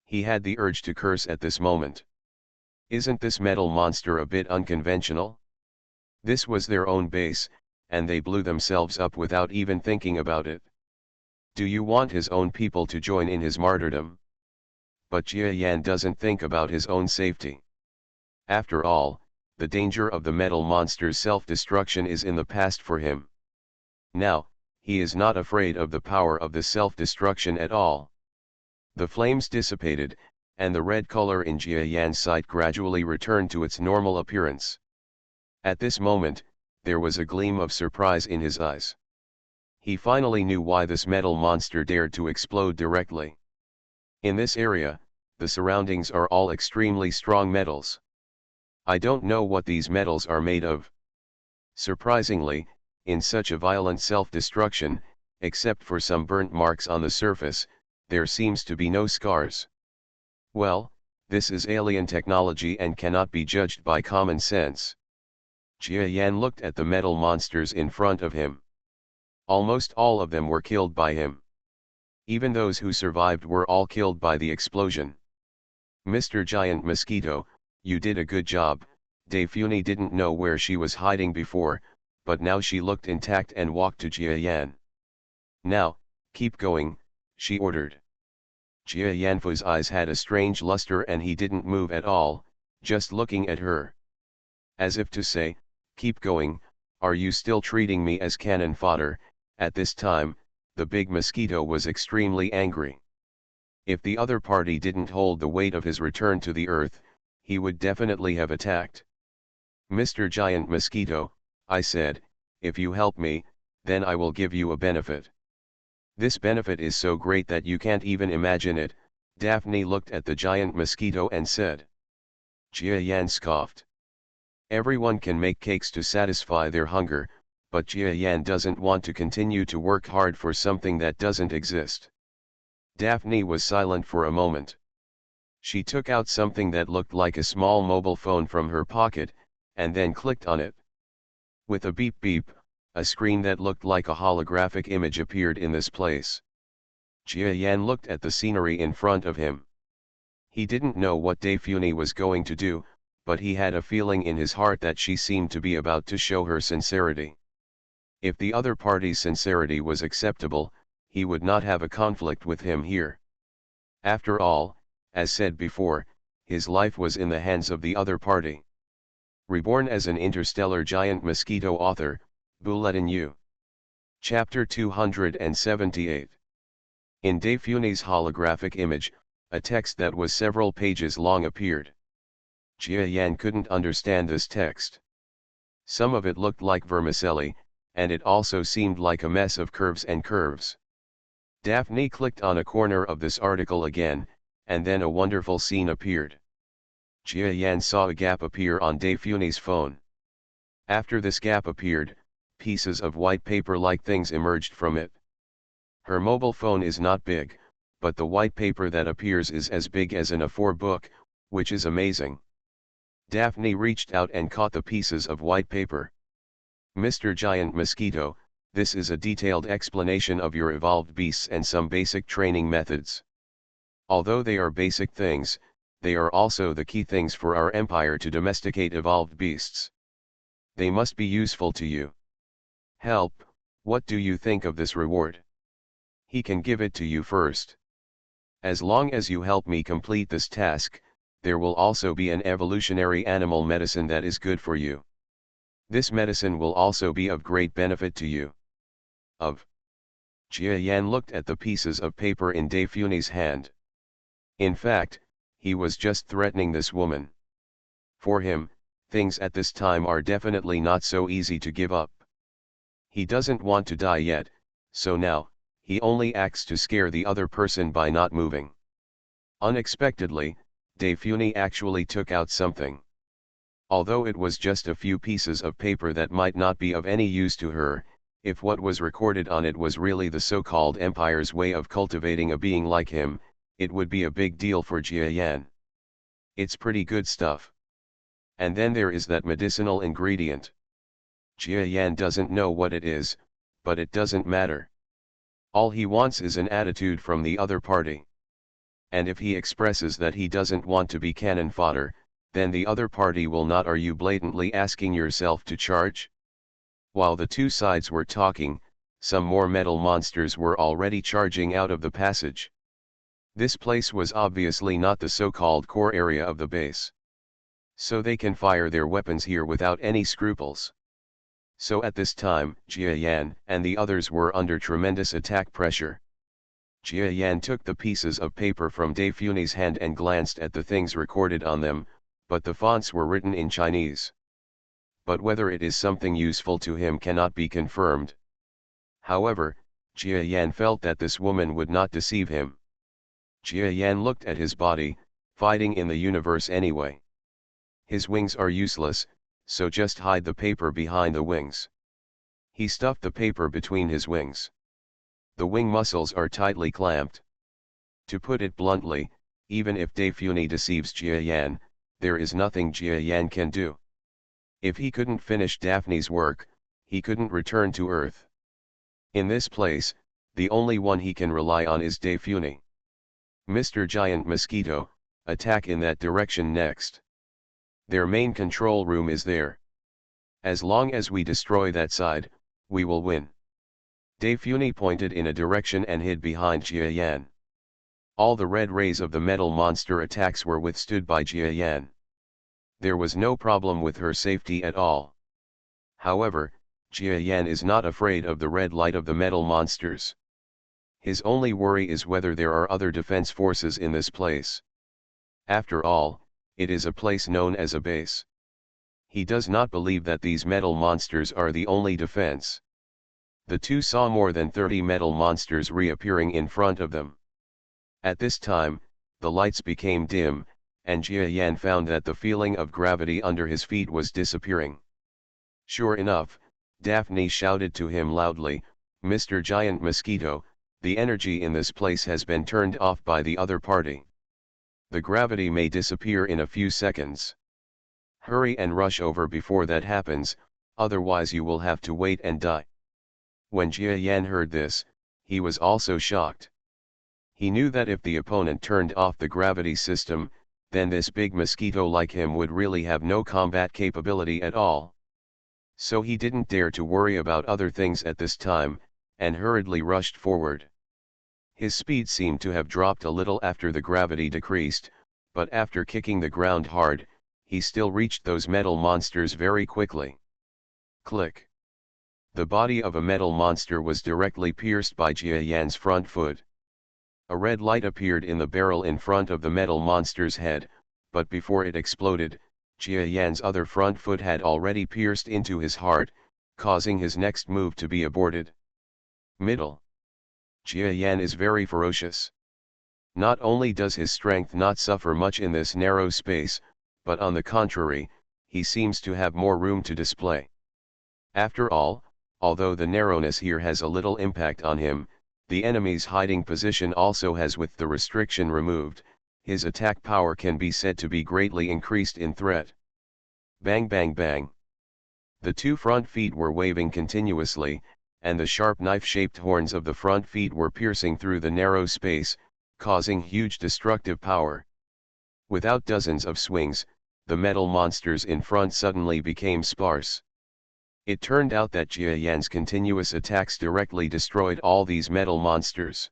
He had the urge to curse at this moment. Isn't this metal monster a bit unconventional? This was their own base, and they blew themselves up without even thinking about it. Do you want his own people to join in his martyrdom? But Jia Yan doesn't think about his own safety. After all, the danger of the metal monster's self-destruction is in the past for him. Now, he is not afraid of the power of the self-destruction at all. The flames dissipated, and the red color in Jia Yan's sight gradually returned to its normal appearance. At this moment, there was a gleam of surprise in his eyes. He finally knew why this metal monster dared to explode directly. In this area, the surroundings are all extremely strong metals. I don't know what these metals are made of. Surprisingly, in such a violent self-destruction, except for some burnt marks on the surface, there seems to be no scars. Well, this is alien technology and cannot be judged by common sense. Jia Yan looked at the metal monsters in front of him. Almost all of them were killed by him. Even those who survived were all killed by the explosion. Mr. Giant Mosquito, you did a good job. Daphne didn't know where she was hiding before, but now she looked intact and walked to Jia Yan. Now, keep going, she ordered. Jia Yanfu's eyes had a strange luster and he didn't move at all, just looking at her. As if to say, keep going, are you still treating me as cannon fodder? At this time, the big mosquito was extremely angry. If the other party didn't hold the weight of his return to the Earth, he would definitely have attacked. Mr. Giant Mosquito, I said, if you help me, then I will give you a benefit. This benefit is so great that you can't even imagine it. Daphne looked at the giant mosquito and said. Jia Yan scoffed. Everyone can make cakes to satisfy their hunger, but Jia Yan doesn't want to continue to work hard for something that doesn't exist. Daphne was silent for a moment. She took out something that looked like a small mobile phone from her pocket, and then clicked on it. With a beep beep, a screen that looked like a holographic image appeared in this place. Jia Yan looked at the scenery in front of him. He didn't know what Daphne was going to do, but he had a feeling in his heart that she seemed to be about to show her sincerity. If the other party's sincerity was acceptable, he would not have a conflict with him here. After all, as said before, his life was in the hands of the other party. Reborn as an Interstellar Giant Mosquito author, Bulletin U. Chapter 278. In Daphne's holographic image, a text that was several pages long appeared. Jia Yan couldn't understand this text. Some of it looked like vermicelli, and it also seemed like a mess of curves and curves. Daphne clicked on a corner of this article again, and then a wonderful scene appeared. Jia Yan saw a gap appear on Daphne's phone. After this gap appeared, pieces of white paper-like things emerged from it. Her mobile phone is not big, but the white paper that appears is as big as an A4 book, which is amazing. Daphne reached out and caught the pieces of white paper. Mr. Giant Mosquito, This is a detailed explanation of your evolved beasts and some basic training methods. Although they are basic things, they are also the key things for our empire to domesticate evolved beasts. They must be useful to you. Help, what do you think of this reward? He can give it to you first. As long as you help me complete this task, there will also be an evolutionary animal medicine that is good for you. This medicine will also be of great benefit to you. Jia Yan looked at the pieces of paper in De Funi's hand. In fact, he was just threatening this woman. For him, things at this time are definitely not so easy to give up. He doesn't want to die yet, so now, he only acts to scare the other person by not moving. Unexpectedly, De Funi actually took out something. Although it was just a few pieces of paper that might not be of any use to her, if what was recorded on it was really the so-called Empire's way of cultivating a being like him, it would be a big deal for Jia Yan. It's pretty good stuff. And then there is that medicinal ingredient. Jia Yan doesn't know what it is, but it doesn't matter. All he wants is an attitude from the other party. And if he expresses that he doesn't want to be cannon fodder, then the other party will not. Are you blatantly asking yourself to charge? While the two sides were talking, some more metal monsters were already charging out of the passage. This place was obviously not the so-called core area of the base. So they can fire their weapons here without any scruples. So at this time, Jia Yan and the others were under tremendous attack pressure. Jia Yan took the pieces of paper from De Funi's hand and glanced at the things recorded on them, but the fonts were written in Chinese. But whether it is something useful to him cannot be confirmed. However, Jia Yan felt that this woman would not deceive him. Jia Yan looked at his body, fighting in the universe anyway. His wings are useless, so just hide the paper behind the wings. He stuffed the paper between his wings. The wing muscles are tightly clamped. To put it bluntly, even if De Funi deceives Jia Yan, there is nothing Jia Yan can do. If he couldn't finish Daphne's work, he couldn't return to Earth. In this place, the only one he can rely on is De Funi. Mr. Giant Mosquito, attack in that direction next. Their main control room is there. As long as we destroy that side, we will win. De Funi pointed in a direction and hid behind Jia Yan. All the red rays of the metal monster attacks were withstood by Jia Yan. There was no problem with her safety at all. However, Jia Yan is not afraid of the red light of the metal monsters. His only worry is whether there are other defense forces in this place. After all, it is a place known as a base. He does not believe that these metal monsters are the only defense. The two saw more than 30 metal monsters reappearing in front of them. At this time, the lights became dim, and Jia Yan found that the feeling of gravity under his feet was disappearing. Sure enough, Daphne shouted to him loudly, "Mr. Giant Mosquito, the energy in this place has been turned off by the other party. The gravity may disappear in a few seconds. Hurry and rush over before that happens, otherwise you will have to wait and die." When Jia Yan heard this, he was also shocked. He knew that if the opponent turned off the gravity system, then this big mosquito like him would really have no combat capability at all. So he didn't dare to worry about other things at this time, and hurriedly rushed forward. His speed seemed to have dropped a little after the gravity decreased, but after kicking the ground hard, he still reached those metal monsters very quickly. Click. The body of a metal monster was directly pierced by Jia Yan's front foot. A red light appeared in the barrel in front of the metal monster's head, but before it exploded, Jia Yan's other front foot had already pierced into his heart, causing his next move to be aborted. Middle. Jia Yan is very ferocious. Not only does his strength not suffer much in this narrow space, but on the contrary, he seems to have more room to display. After all, although the narrowness here has a little impact on him, the enemy's hiding position also has. With the restriction removed, his attack power can be said to be greatly increased in threat. Bang bang bang. The two front feet were waving continuously, and the sharp knife-shaped horns of the front feet were piercing through the narrow space, causing huge destructive power. Without dozens of swings, the metal monsters in front suddenly became sparse. It turned out that Jia Yan's continuous attacks directly destroyed all these metal monsters.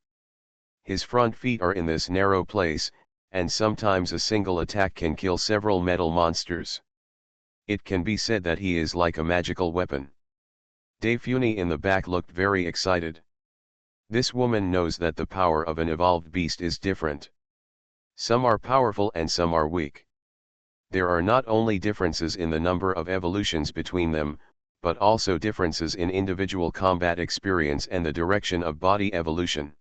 His front feet are in this narrow place, and sometimes a single attack can kill several metal monsters. It can be said that he is like a magical weapon. Daifuni in the back looked very excited. This woman knows that the power of an evolved beast is different. Some are powerful and some are weak. There are not only differences in the number of evolutions between them, but also differences in individual combat experience and the direction of body evolution.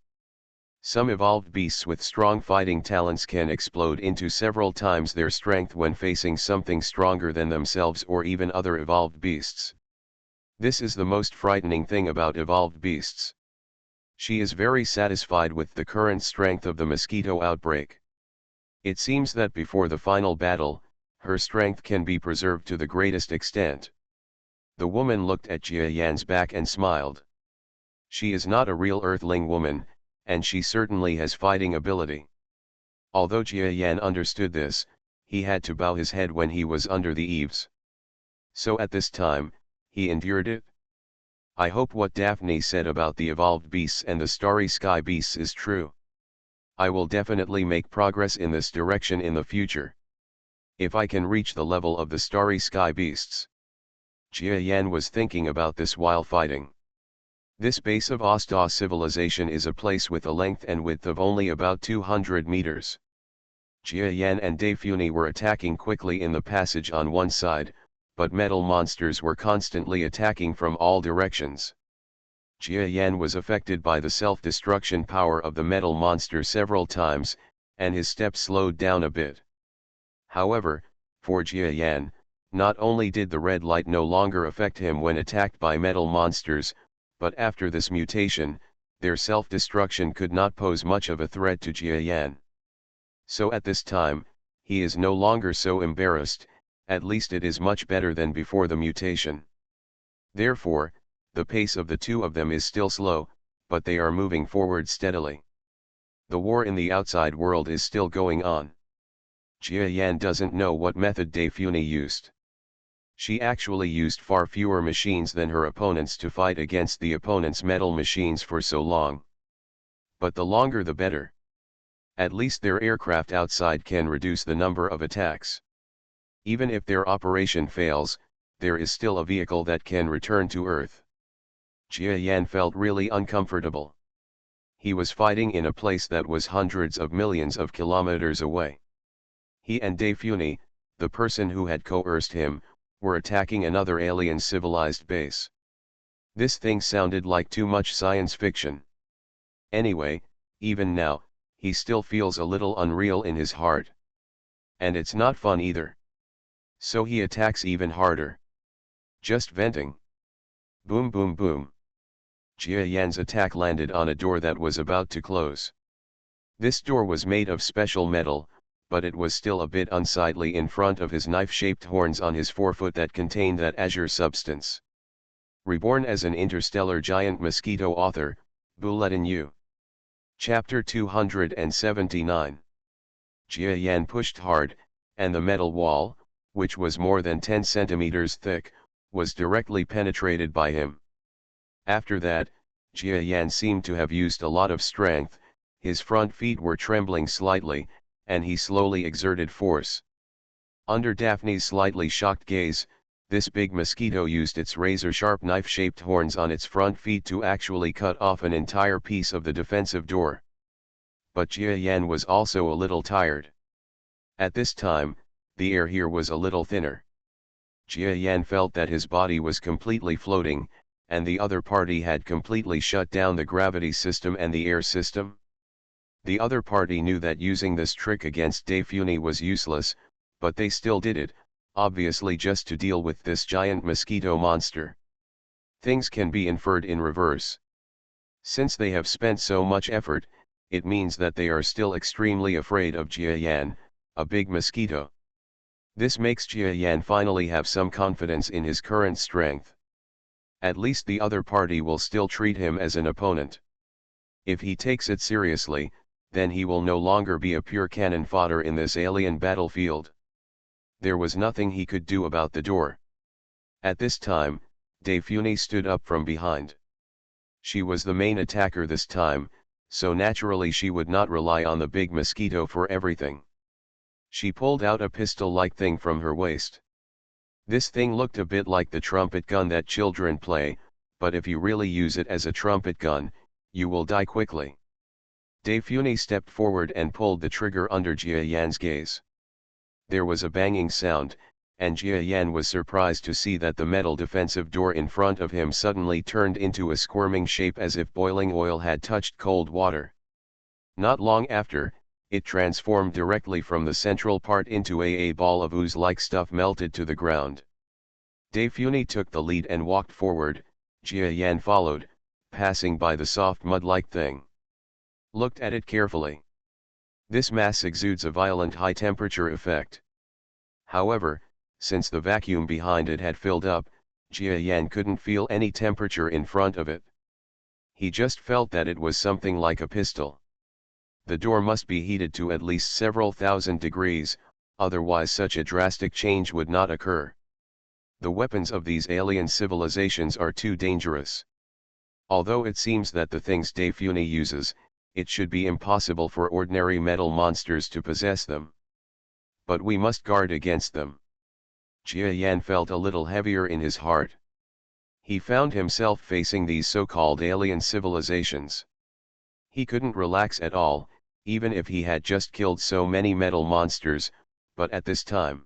Some evolved beasts with strong fighting talents can explode into several times their strength when facing something stronger than themselves or even other evolved beasts. This is the most frightening thing about evolved beasts. She is very satisfied with the current strength of the mosquito outbreak. It seems that before the final battle, her strength can be preserved to the greatest extent. The woman looked at Jia Yan's back and smiled. She is not a real earthling woman, and she certainly has fighting ability. Although Jia Yan understood this, he had to bow his head when he was under the eaves. So at this time, he endured it. I hope what Daphne said about the evolved beasts and the starry sky beasts is true. I will definitely make progress in this direction in the future. If I can reach the level of the starry sky beasts. Jia Yan was thinking about this while fighting. This base of Osta civilization is a place with a length and width of only about 200 meters. Jia Yan and Daifuni were attacking quickly in the passage on one side, but metal monsters were constantly attacking from all directions. Jia Yan was affected by the self-destruction power of the metal monster several times, and his steps slowed down a bit. However, for Jia Yan, not only did the red light no longer affect him when attacked by metal monsters, but after this mutation, their self-destruction could not pose much of a threat to Jia Yan. So at this time, he is no longer so embarrassed, at least it is much better than before the mutation. Therefore, the pace of the two of them is still slow, but they are moving forward steadily. The war in the outside world is still going on. Jia Yan doesn't know what method Daifuni used. She actually used far fewer machines than her opponents to fight against the opponent's metal machines for so long. But the longer the better. At least their aircraft outside can reduce the number of attacks. Even if their operation fails, there is still a vehicle that can return to Earth. Jia Yan felt really uncomfortable. He was fighting in a place that was hundreds of millions of kilometers away. He and Daifuni, the person who had coerced him, were attacking another alien civilized base. This thing sounded like too much science fiction. Anyway, even now, he still feels a little unreal in his heart. And it's not fun either. So he attacks even harder. Just venting. Boom boom boom. Jia Yan's attack landed on a door that was about to close. This door was made of special metal, but it was still a bit unsightly in front of his knife-shaped horns on his forefoot that contained that azure substance. Reborn as an interstellar giant mosquito. Author, Bulletin U. Chapter 279. Jia Yan pushed hard, and the metal wall, which was more than 10 centimeters thick, was directly penetrated by him. After that, Jia Yan seemed to have used a lot of strength, his front feet were trembling slightly, and he slowly exerted force. Under Daphne's slightly shocked gaze, this big mosquito used its razor-sharp knife-shaped horns on its front feet to actually cut off an entire piece of the defensive door. But Jia Yan was also a little tired. At this time, the air here was a little thinner. Jia Yan felt that his body was completely floating, and the other party had completely shut down the gravity system and the air system. The other party knew that using this trick against Daifuni was useless, but they still did it, obviously just to deal with this giant mosquito monster. Things can be inferred in reverse. Since they have spent so much effort, it means that they are still extremely afraid of Jia Yan, a big mosquito. This makes Jia Yan finally have some confidence in his current strength. At least the other party will still treat him as an opponent. If he takes it seriously, then he will no longer be a pure cannon fodder in this alien battlefield. There was nothing he could do about the door. At this time, Defune stood up from behind. She was the main attacker this time, so naturally she would not rely on the big Mosquito for everything. She pulled out a pistol-like thing from her waist. This thing looked a bit like the trumpet gun that children play, but if you really use it as a trumpet gun, you will die quickly. Defune stepped forward and pulled the trigger under Jia Yan's gaze. There was a banging sound, and Jia Yan was surprised to see that the metal defensive door in front of him suddenly turned into a squirming shape as if boiling oil had touched cold water. Not long after, it transformed directly from the central part into a ball of ooze-like stuff melted to the ground. Defune took the lead and walked forward, Jia Yan followed, passing by the soft mud-like thing. Looked at it carefully. This mass exudes a violent high-temperature effect. However, since the vacuum behind it had filled up, Jia Yan couldn't feel any temperature in front of it. He just felt that it was something like a pistol. The door must be heated to at least several thousand degrees, otherwise such a drastic change would not occur. The weapons of these alien civilizations are too dangerous. Although it seems that the things Defune uses, it should be impossible for ordinary metal monsters to possess them. But we must guard against them. Jia Yan felt a little heavier in his heart. He found himself facing these so-called alien civilizations. He couldn't relax at all, even if he had just killed so many metal monsters, but at this time,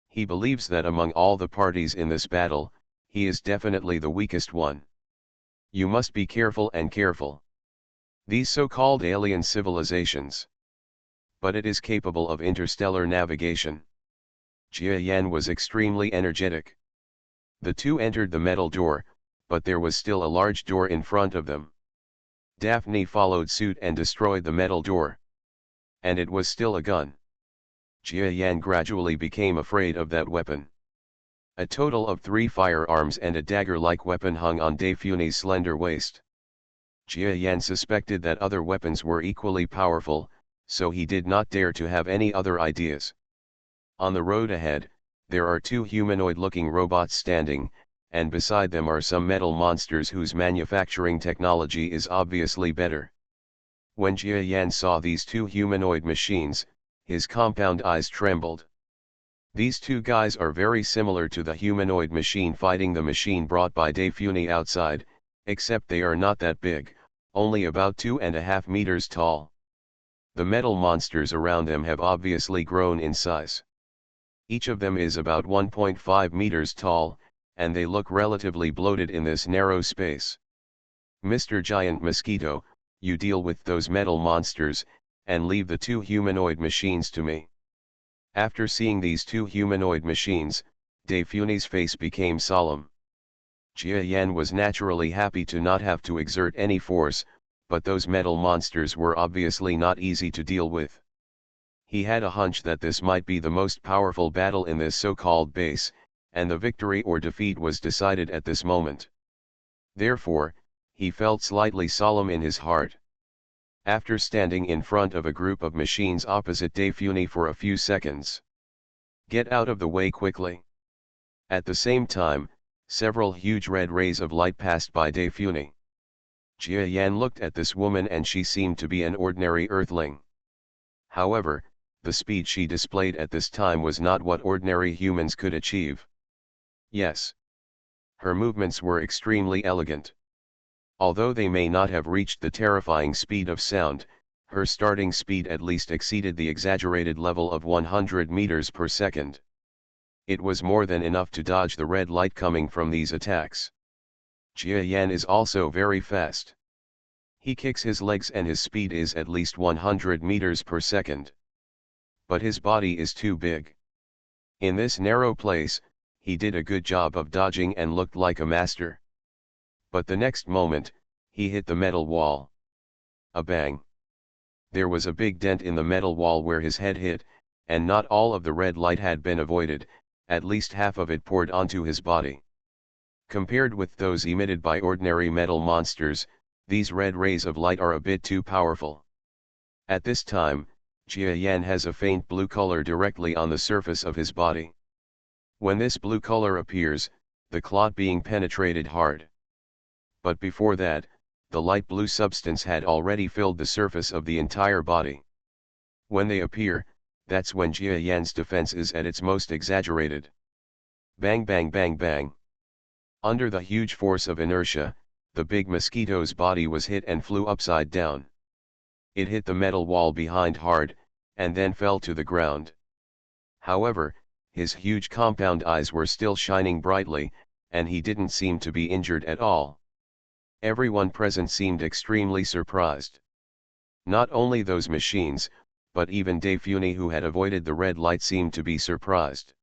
he believes that among all the parties in this battle, he is definitely the weakest one. You must be careful and careful. These so-called alien civilizations. But it is capable of interstellar navigation. Jia Yan was extremely energetic. The two entered the metal door, but there was still a large door in front of them. Daphne followed suit and destroyed the metal door. And it was still a gun. Jia Yan gradually became afraid of that weapon. A total of 3 firearms and a dagger-like weapon hung on Defune's slender waist. Jia Yan suspected that other weapons were equally powerful, so he did not dare to have any other ideas. On the road ahead, there are 2 humanoid-looking robots standing, and beside them are some metal monsters whose manufacturing technology is obviously better. When Jia Yan saw these 2 humanoid machines, his compound eyes trembled. These 2 guys are very similar to the humanoid machine fighting the machine brought by Defune outside, except they are not that big, only about 2.5 meters tall. The metal monsters around them have obviously grown in size. Each of them is about 1.5 meters tall, and they look relatively bloated in this narrow space. Mr. Giant Mosquito, you deal with those metal monsters, and leave the 2 humanoid machines to me. After seeing these 2 humanoid machines, Defune's face became solemn. Jia Yan was naturally happy to not have to exert any force, but those metal monsters were obviously not easy to deal with. He had a hunch that this might be the most powerful battle in this so-called base, and the victory or defeat was decided at this moment. Therefore, he felt slightly solemn in his heart. After standing in front of a group of machines opposite Defune for a few seconds, "Get out of the way quickly." At the same time, several huge red rays of light passed by Defune. Jia Yan looked at this woman and she seemed to be an ordinary earthling. However, the speed she displayed at this time was not what ordinary humans could achieve. Yes. Her movements were extremely elegant. Although they may not have reached the terrifying speed of sound, her starting speed at least exceeded the exaggerated level of 100 meters per second. It was more than enough to dodge the red light coming from these attacks. Jia Yan is also very fast. He kicks his legs and his speed is at least 100 meters per second. But his body is too big. In this narrow place, he did a good job of dodging and looked like a master. But the next moment, he hit the metal wall. A bang. There was a big dent in the metal wall where his head hit, and not all of the red light had been avoided, at least half of it poured onto his body. Compared with those emitted by ordinary metal monsters, these red rays of light are a bit too powerful. At this time, Jia Yan has a faint blue color directly on the surface of his body. When this blue color appears, the clot being penetrated hard. But before that, the light blue substance had already filled the surface of the entire body. When they appear, that's when Jia Yan's defense is at its most exaggerated. Bang bang bang bang. Under the huge force of inertia, the big mosquito's body was hit and flew upside down. It hit the metal wall behind hard, and then fell to the ground. However, his huge compound eyes were still shining brightly, and he didn't seem to be injured at all. Everyone present seemed extremely surprised. Not only those machines, but even Daphne, who had avoided the red light, seemed to be surprised.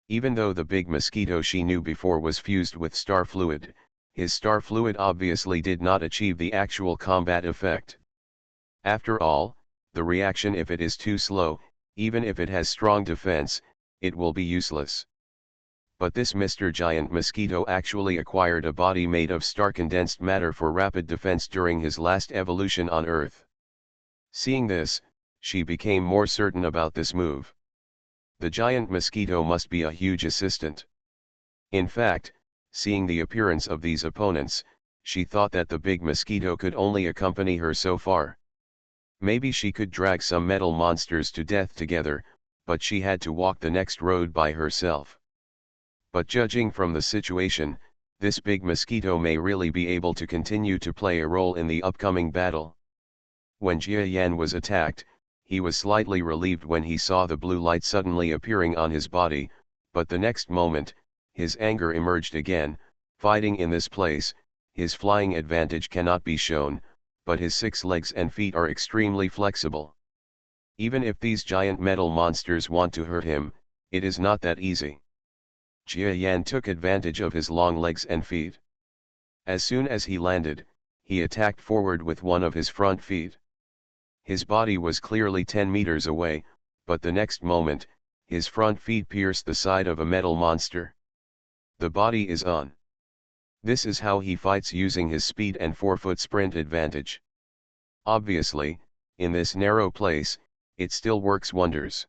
Even though the big mosquito she knew before was fused with star fluid, his star fluid obviously did not achieve the actual combat effect. After all, the reaction, if it is too slow, even if it has strong defense, it will be useless. But this Mr. Giant Mosquito actually acquired a body made of star condensed matter for rapid defense during his last evolution on Earth. Seeing this, she became more certain about this move. The giant mosquito must be a huge assistant. In fact, seeing the appearance of these opponents, she thought that the big mosquito could only accompany her so far. Maybe she could drag some metal monsters to death together, but she had to walk the next road by herself. But judging from the situation, this big mosquito may really be able to continue to play a role in the upcoming battle. When Jia Yan was attacked, he was slightly relieved when he saw the blue light suddenly appearing on his body, but the next moment, his anger emerged again. Fighting in this place, his flying advantage cannot be shown, but his 6 legs and feet are extremely flexible. Even if these giant metal monsters want to hurt him, it is not that easy. Jia Yan took advantage of his long legs and feet. As soon as he landed, he attacked forward with one of his front feet. His body was clearly 10 meters away, but the next moment, his front feet pierced the side of a metal monster. The body is on. This is how he fights, using his speed and 4-foot sprint advantage. Obviously, in this narrow place, it still works wonders.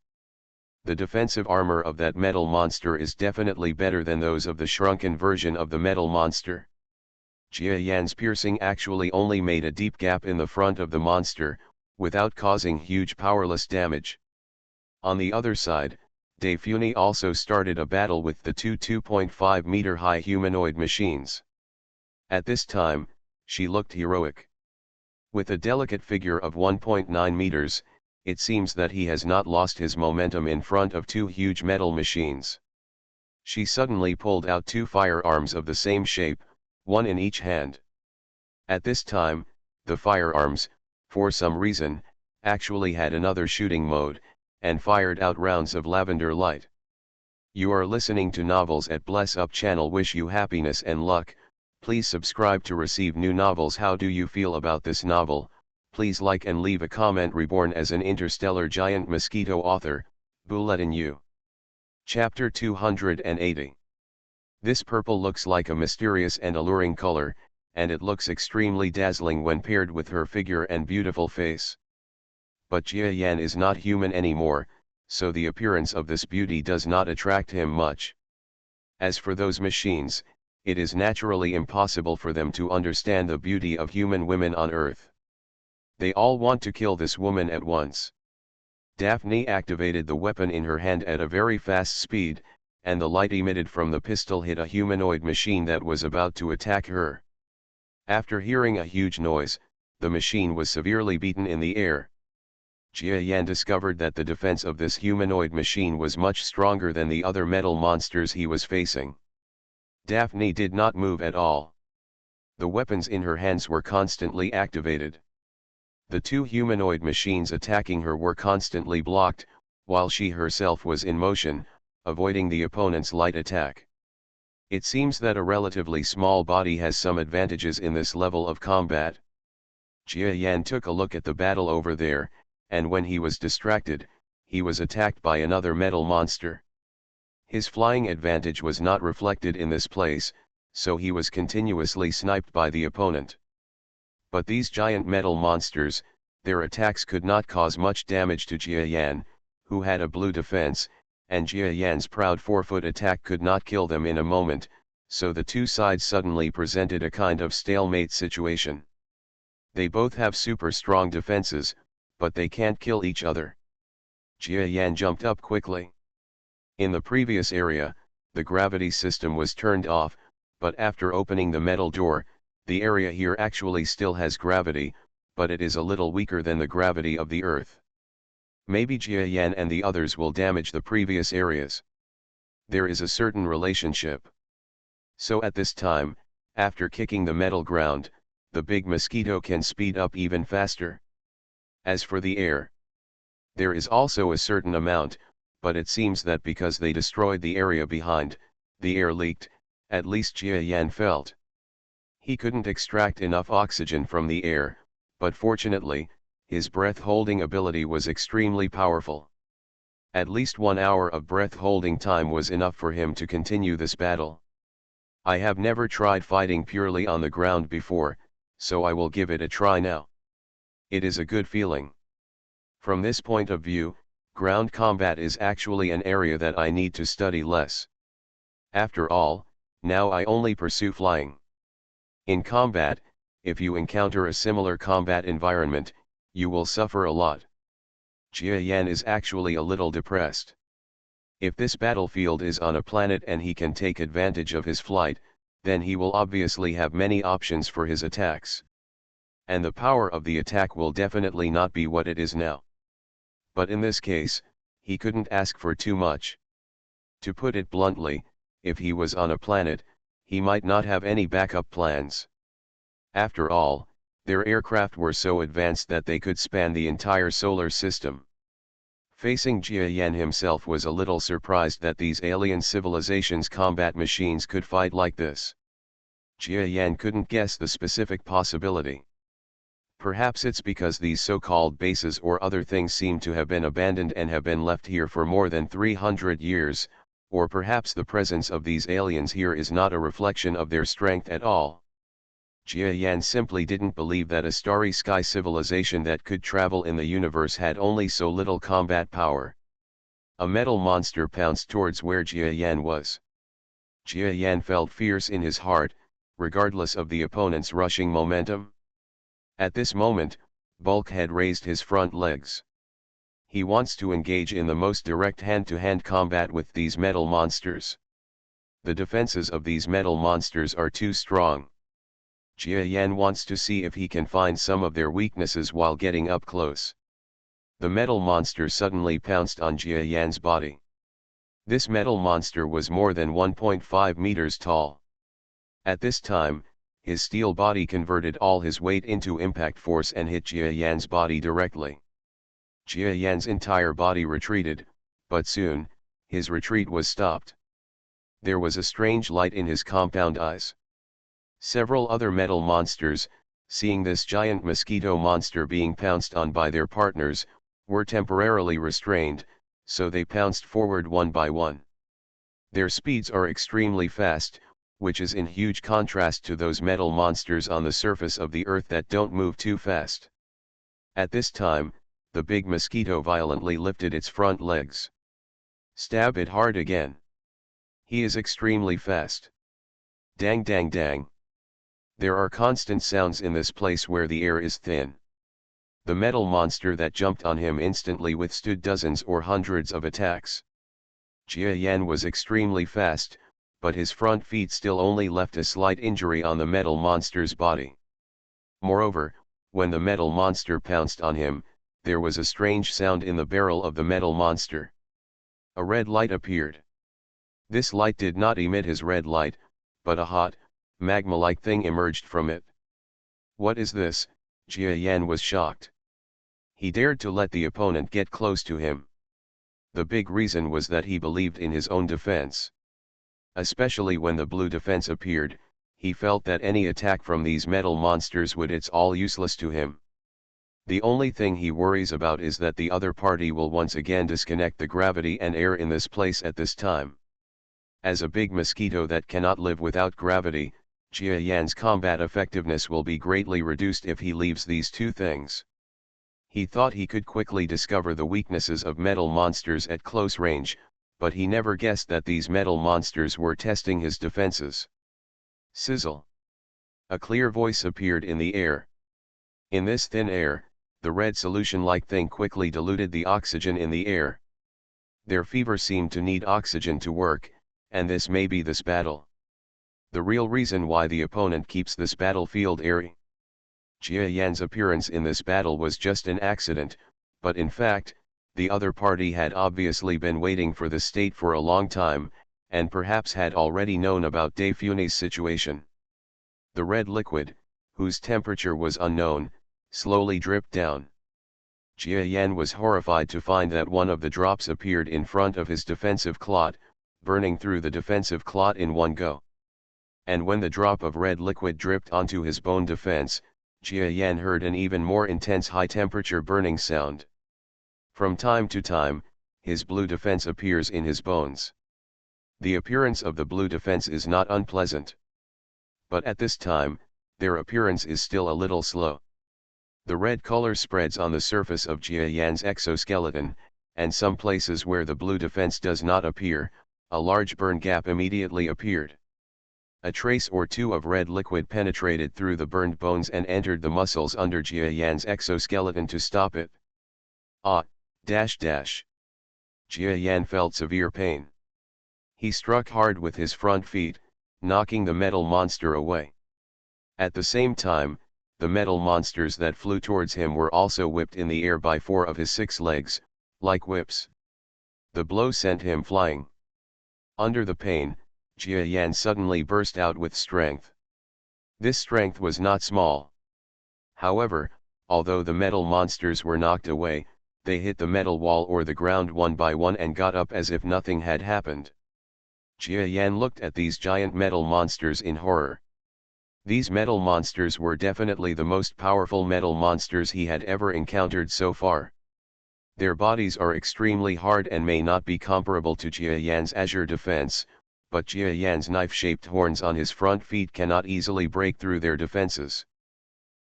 The defensive armor of that metal monster is definitely better than those of the shrunken version of the metal monster. Jia Yan's piercing actually only made a deep gap in the front of the monster, without causing huge powerless damage. On the other side, Daphne also started a battle with the two 2.5-meter-high humanoid machines. At this time, she looked heroic. With a delicate figure of 1.9 meters, it seems that he has not lost his momentum in front of 2 huge metal machines. She suddenly pulled out 2 firearms of the same shape, one in each hand. At this time, the firearms, for some reason, actually had another shooting mode, and fired out rounds of lavender light. You are listening to Novels at Bless Up channel. Wish you happiness and luck. Please subscribe to receive new novels. How do you feel about this novel? Please like and leave a comment. Reborn as an interstellar giant mosquito. Author, Bulletin U. Chapter 280. This purple looks like a mysterious and alluring color, and it looks extremely dazzling when paired with her figure and beautiful face. But Jia Yan is not human anymore, so the appearance of this beauty does not attract him much. As for those machines, it is naturally impossible for them to understand the beauty of human women on Earth. They all want to kill this woman at once. Daphne activated the weapon in her hand at a very fast speed, and the light emitted from the pistol hit a humanoid machine that was about to attack her. After hearing a huge noise, the machine was severely beaten in the air. Jia Yan discovered that the defense of this humanoid machine was much stronger than the other metal monsters he was facing. Daphne did not move at all. The weapons in her hands were constantly activated. The 2 humanoid machines attacking her were constantly blocked, while she herself was in motion, avoiding the opponent's light attack. It seems that a relatively small body has some advantages in this level of combat. Jia Yan took a look at the battle over there, and when he was distracted, he was attacked by another metal monster. His flying advantage was not reflected in this place, so he was continuously sniped by the opponent. But these giant metal monsters, their attacks could not cause much damage to Jia Yan, who had a blue defense, and Jia Yan's proud 4-foot attack could not kill them in a moment, so the two sides suddenly presented a kind of stalemate situation. They both have super strong defenses, but they can't kill each other. Jia Yan jumped up quickly. In the previous area, the gravity system was turned off, but after opening the metal door, the area here actually still has gravity, but it is a little weaker than the gravity of the Earth. Maybe Jia Yan and the others will damage the previous areas. There is a certain relationship. So at this time, after kicking the metal ground, the big mosquito can speed up even faster. As for the air, there is also a certain amount, but it seems that because they destroyed the area behind, the air leaked, at least Jia Yan felt. He couldn't extract enough oxygen from the air, but fortunately, his breath-holding ability was extremely powerful. At least 1 hour of breath-holding time was enough for him to continue this battle. I have never tried fighting purely on the ground before, so I will give it a try now. It is a good feeling. From this point of view, ground combat is actually an area that I need to study less. After all, now I only pursue flying. In combat, if you encounter a similar combat environment, you will suffer a lot. Jia Yan is actually a little depressed. If this battlefield is on a planet and he can take advantage of his flight, then he will obviously have many options for his attacks. And the power of the attack will definitely not be what it is now. But in this case, he couldn't ask for too much. To put it bluntly, if he was on a planet, he might not have any backup plans. After all, their aircraft were so advanced that they could span the entire solar system. Facing Jia Yan himself was a little surprised that these alien civilizations' combat machines could fight like this. Jia Yan couldn't guess the specific possibility. Perhaps it's because these so-called bases or other things seem to have been abandoned and have been left here for more than 300 years, or perhaps the presence of these aliens here is not a reflection of their strength at all. Jia Yan simply didn't believe that a starry sky civilization that could travel in the universe had only so little combat power. A metal monster pounced towards where Jia Yan was. Jia Yan felt fierce in his heart, regardless of the opponent's rushing momentum. At this moment, Bulkhead raised his front legs. He wants to engage in the most direct hand-to-hand combat with these metal monsters. The defenses of these metal monsters are too strong. Jia Yan wants to see if he can find some of their weaknesses while getting up close. The metal monster suddenly pounced on Jia Yan's body. This metal monster was more than 1.5 meters tall. At this time, his steel body converted all his weight into impact force and hit Jia Yan's body directly. Jia Yan's entire body retreated, but soon, his retreat was stopped. There was a strange light in his compound eyes. Several other metal monsters, seeing this giant mosquito monster being pounced on by their partners, were temporarily restrained, so they pounced forward one by one. Their speeds are extremely fast, which is in huge contrast to those metal monsters on the surface of the Earth that don't move too fast. At this time, the big mosquito violently lifted its front legs. Stab it hard again. He is extremely fast. Dang dang dang. There are constant sounds in this place where the air is thin. The metal monster that jumped on him instantly withstood dozens or hundreds of attacks. Jia Yan was extremely fast, but his front feet still only left a slight injury on the metal monster's body. Moreover, when the metal monster pounced on him, there was a strange sound in the barrel of the metal monster. A red light appeared. This light did not emit his red light, but a hot, magma-like thing emerged from it. What is this? Jia Yan was shocked. He dared to let the opponent get close to him. The big reason was that he believed in his own defense. Especially when the blue defense appeared, he felt that any attack from these metal monsters would it's all useless to him. The only thing he worries about is that the other party will once again disconnect the gravity and air in this place at this time. As a big mosquito that cannot live without gravity, Jia Yan's combat effectiveness will be greatly reduced if he leaves these two things. He thought he could quickly discover the weaknesses of metal monsters at close range, but he never guessed that these metal monsters were testing his defenses. Sizzle! A clear voice appeared in the air. In this thin air, the red solution-like thing quickly diluted the oxygen in the air. Their fever seemed to need oxygen to work, and this may be this battle. The real reason why the opponent keeps this battlefield airy. Jia Yan's appearance in this battle was just an accident, but in fact, the other party had obviously been waiting for the state for a long time, and perhaps had already known about Daifuni's situation. The red liquid, whose temperature was unknown, slowly dripped down. Jia Yan was horrified to find that one of the drops appeared in front of his defensive clot, burning through the defensive clot in one go. And when the drop of red liquid dripped onto his bone defense, Jia Yan heard an even more intense high-temperature burning sound. From time to time, his blue defense appears in his bones. The appearance of the blue defense is not unpleasant. But at this time, their appearance is still a little slow. The red color spreads on the surface of Jia Yan's exoskeleton, and some places where the blue defense does not appear, a large burn gap immediately appeared. A trace or two of red liquid penetrated through the burned bones and entered the muscles under Jia Yan's exoskeleton to stop it. Jia Yan felt severe pain. He struck hard with his front feet, knocking the metal monster away. At the same time, the metal monsters that flew towards him were also whipped in the air by 4 of his 6 legs, like whips. The blow sent him flying. Under the pain, Jia Yan suddenly burst out with strength. This strength was not small. However, although the metal monsters were knocked away, they hit the metal wall or the ground one by one and got up as if nothing had happened. Jia Yan looked at these giant metal monsters in horror. These metal monsters were definitely the most powerful metal monsters he had ever encountered so far. Their bodies are extremely hard and may not be comparable to Jia Yan's azure defense, but Jia Yan's knife-shaped horns on his front feet cannot easily break through their defenses.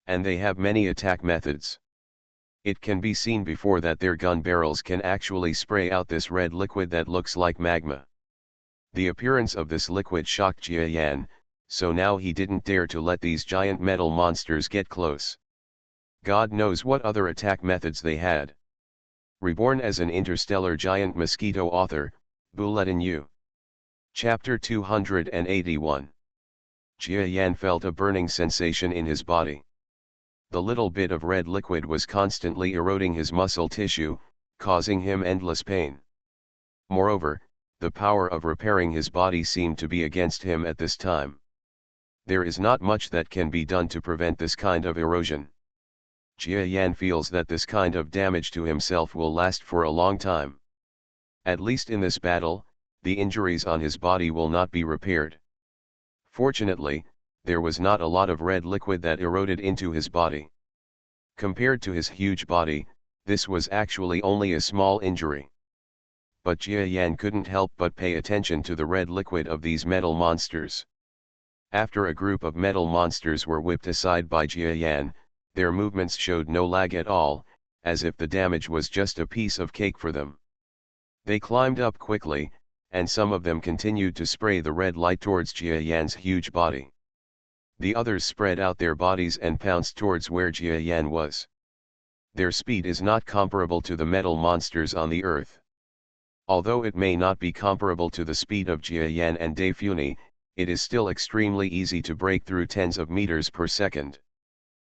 And they have many attack methods. It can be seen before that their gun barrels can actually spray out this red liquid that looks like magma. The appearance of this liquid shocked Jia Yan, so now he didn't dare to let these giant metal monsters get close. God knows what other attack methods they had. Reborn as an Interstellar Giant Mosquito author, Bulletin U. Chapter 281. Jia Yan felt a burning sensation in his body. The little bit of red liquid was constantly eroding his muscle tissue, causing him endless pain. Moreover, the power of repairing his body seemed to be against him at this time. There is not much that can be done to prevent this kind of erosion. Jia Yan feels that this kind of damage to himself will last for a long time. At least in this battle, the injuries on his body will not be repaired. Fortunately, there was not a lot of red liquid that eroded into his body. Compared to his huge body, this was actually only a small injury. But Jia Yan couldn't help but pay attention to the red liquid of these metal monsters. After a group of metal monsters were whipped aside by Jia Yan, their movements showed no lag at all, as if the damage was just a piece of cake for them. They climbed up quickly, and some of them continued to spray the red light towards Jia Yan's huge body. The others spread out their bodies and pounced towards where Jia Yan was. Their speed is not comparable to the metal monsters on the earth. Although it may not be comparable to the speed of Jia Yan and Daifuni, it is still extremely easy to break through tens of meters per second.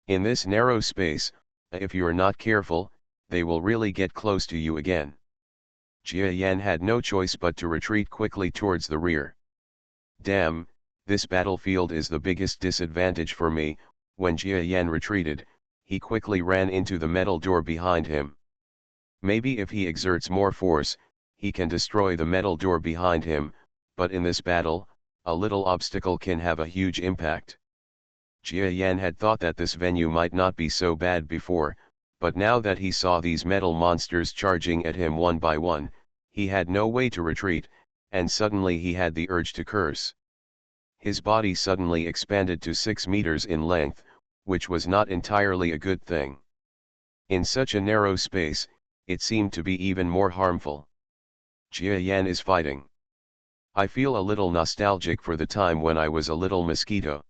In this narrow space, if you are not careful, they will really get close to you again. Jia Yan had no choice but to retreat quickly towards the rear. Damn, this battlefield is the biggest disadvantage for me. When Jia Yan retreated, he quickly ran into the metal door behind him. Maybe if he exerts more force, he can destroy the metal door behind him, but in this battle, a little obstacle can have a huge impact. Jia Yan had thought that this venue might not be so bad before, but now that he saw these metal monsters charging at him one by one, he had no way to retreat, and suddenly he had the urge to curse. His body suddenly expanded to 6 meters in length, which was not entirely a good thing. In such a narrow space, it seemed to be even more harmful. Jia Yan is fighting. I feel a little nostalgic for the time when I was a little mosquito.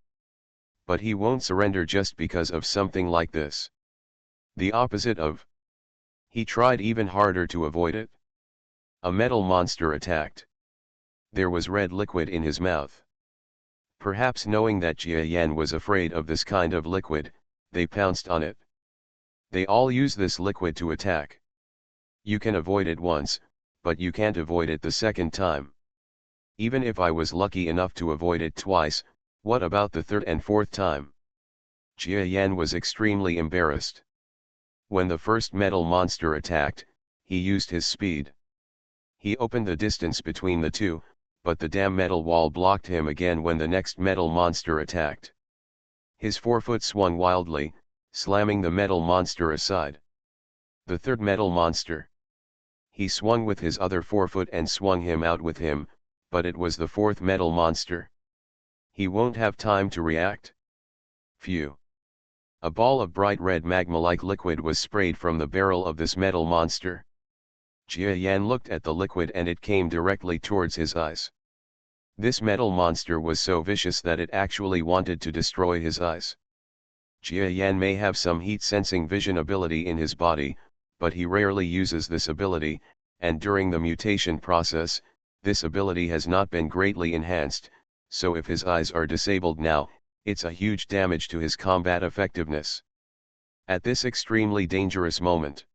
But he won't surrender just because of something like this. The opposite of. He tried even harder to avoid it. A metal monster attacked. There was red liquid in his mouth. Perhaps knowing that Jia Yan was afraid of this kind of liquid, they pounced on it. They all use this liquid to attack. You can avoid it once, but you can't avoid it the second time. Even if I was lucky enough to avoid it twice, what about the third and fourth time? Jia Yan was extremely embarrassed. When the first metal monster attacked, he used his speed. He opened the distance between the two, but the damn metal wall blocked him again when the next metal monster attacked. His forefoot swung wildly, slamming the metal monster aside. The third metal monster. He swung with his other forefoot and swung him out with him, but it was the fourth metal monster. He won't have time to react. Phew. A ball of bright red magma-like liquid was sprayed from the barrel of this metal monster. Jia Yan looked at the liquid and it came directly towards his eyes. This metal monster was so vicious that it actually wanted to destroy his eyes. Jia Yan may have some heat-sensing vision ability in his body, but he rarely uses this ability, and during the mutation process, this ability has not been greatly enhanced, so if his eyes are disabled now, it's a huge damage to his combat effectiveness. At this extremely dangerous moment,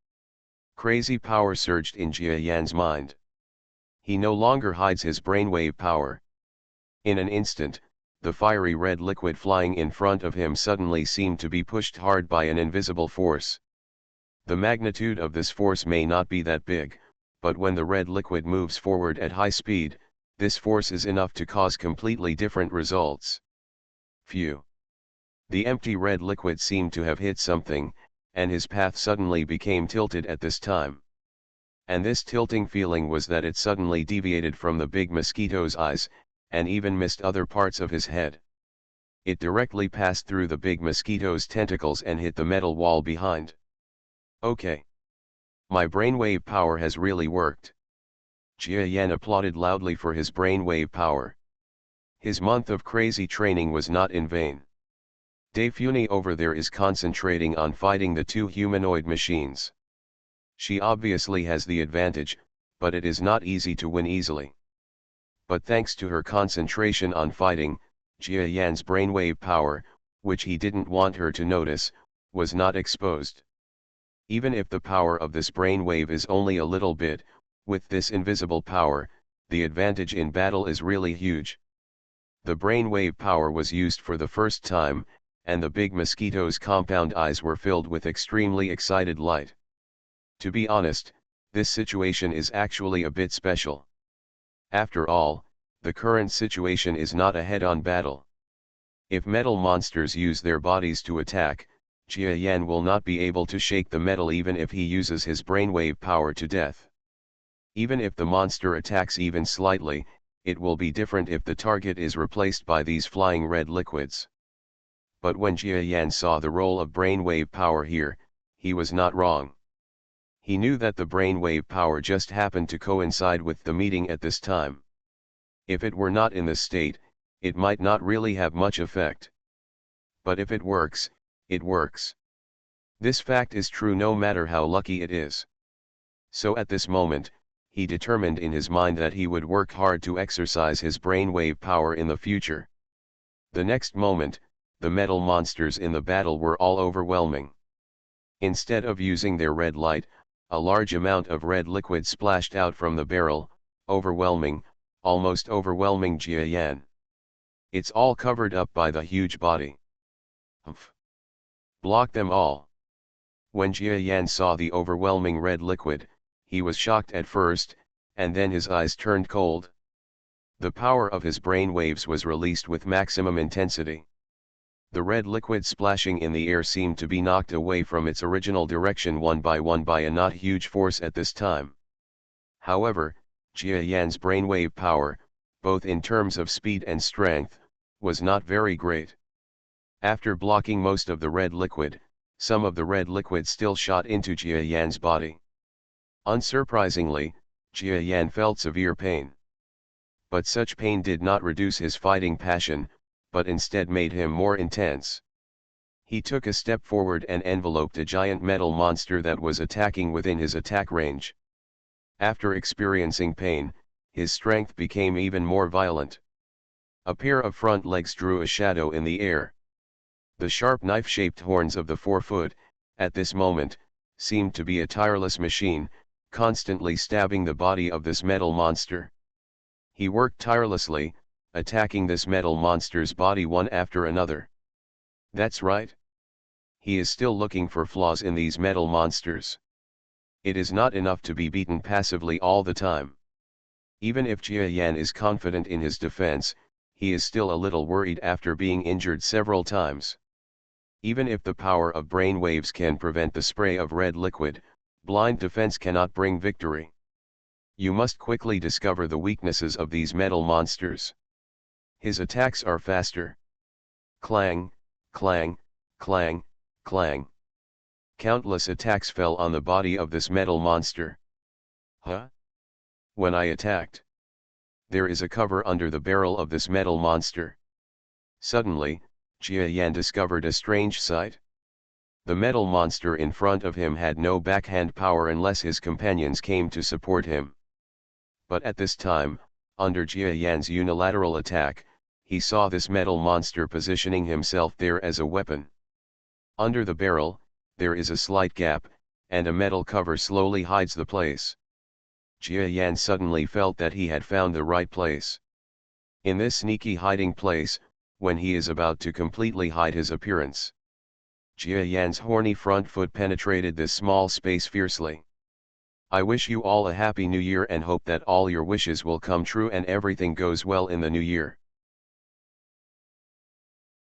crazy power surged in Jia Yan's mind. He no longer hides his brainwave power. In an instant, the fiery red liquid flying in front of him suddenly seemed to be pushed hard by an invisible force. The magnitude of this force may not be that big, but when the red liquid moves forward at high speed, this force is enough to cause completely different results. Phew. The empty red liquid seemed to have hit something, and his path suddenly became tilted at this time. And this tilting feeling was that it suddenly deviated from the big mosquito's eyes, and even missed other parts of his head. It directly passed through the big mosquito's tentacles and hit the metal wall behind. Okay. My brainwave power has really worked. Jia Yan applauded loudly for his brainwave power. His month of crazy training was not in vain. Daifuni over there is concentrating on fighting the two humanoid machines. She obviously has the advantage, but it is not easy to win easily. But thanks to her concentration on fighting, Jia Yan's brainwave power, which he didn't want her to notice, was not exposed. Even if the power of this brainwave is only a little bit, with this invisible power, the advantage in battle is really huge. The brainwave power was used for the first time, and the big mosquito's compound eyes were filled with extremely excited light. To be honest, this situation is actually a bit special. After all, the current situation is not a head-on battle. If metal monsters use their bodies to attack, Jia Yan will not be able to shake the metal even if he uses his brainwave power to death. Even if the monster attacks even slightly, it will be different if the target is replaced by these flying red liquids. But when Jia Yan saw the role of brainwave power here, he was not wrong. He knew that the brainwave power just happened to coincide with the meeting at this time. If it were not in this state, it might not really have much effect. But if it works, it works. This fact is true no matter how lucky it is. So at this moment, he determined in his mind that he would work hard to exercise his brainwave power in the future. The next moment, the metal monsters in the battle were all overwhelming. Instead of using their red light, a large amount of red liquid splashed out from the barrel, almost overwhelming Jia Yan. It's all covered up by the huge body. Humph. Block them all. When Jia Yan saw the overwhelming red liquid, he was shocked at first, and then his eyes turned cold. The power of his brain waves was released with maximum intensity. The red liquid splashing in the air seemed to be knocked away from its original direction one by a not huge force at this time. However, Jia Yan's brainwave power, both in terms of speed and strength, was not very great. After blocking most of the red liquid, some of the red liquid still shot into Jia Yan's body. Unsurprisingly, Jia Yan felt severe pain. But such pain did not reduce his fighting passion, but instead made him more intense. He took a step forward and enveloped a giant metal monster that was attacking within his attack range. After experiencing pain, his strength became even more violent. A pair of front legs drew a shadow in the air. The sharp knife-shaped horns of the forefoot, at this moment, seemed to be a tireless machine, constantly stabbing the body of this metal monster. He worked tirelessly, attacking this metal monster's body one after another. That's right. He is still looking for flaws in these metal monsters. It is not enough to be beaten passively all the time. Even if Jia Yan is confident in his defense, he is still a little worried after being injured several times. Even if the power of brain waves can prevent the spray of red liquid, blind defense cannot bring victory. You must quickly discover the weaknesses of these metal monsters. His attacks are faster. Clang, clang, clang, clang. Countless attacks fell on the body of this metal monster. Huh? When I attacked, there is a cover under the barrel of this metal monster. Suddenly, Jia Yan discovered a strange sight. The metal monster in front of him had no backhand power unless his companions came to support him. But at this time, under Jia Yan's unilateral attack, he saw this metal monster positioning himself there as a weapon. Under the barrel, there is a slight gap, and a metal cover slowly hides the place. Jia Yan suddenly felt that he had found the right place. In this sneaky hiding place, when he is about to completely hide his appearance, Jia Yan's horny front foot penetrated this small space fiercely. I wish you all a happy new year and hope that all your wishes will come true and everything goes well in the new year.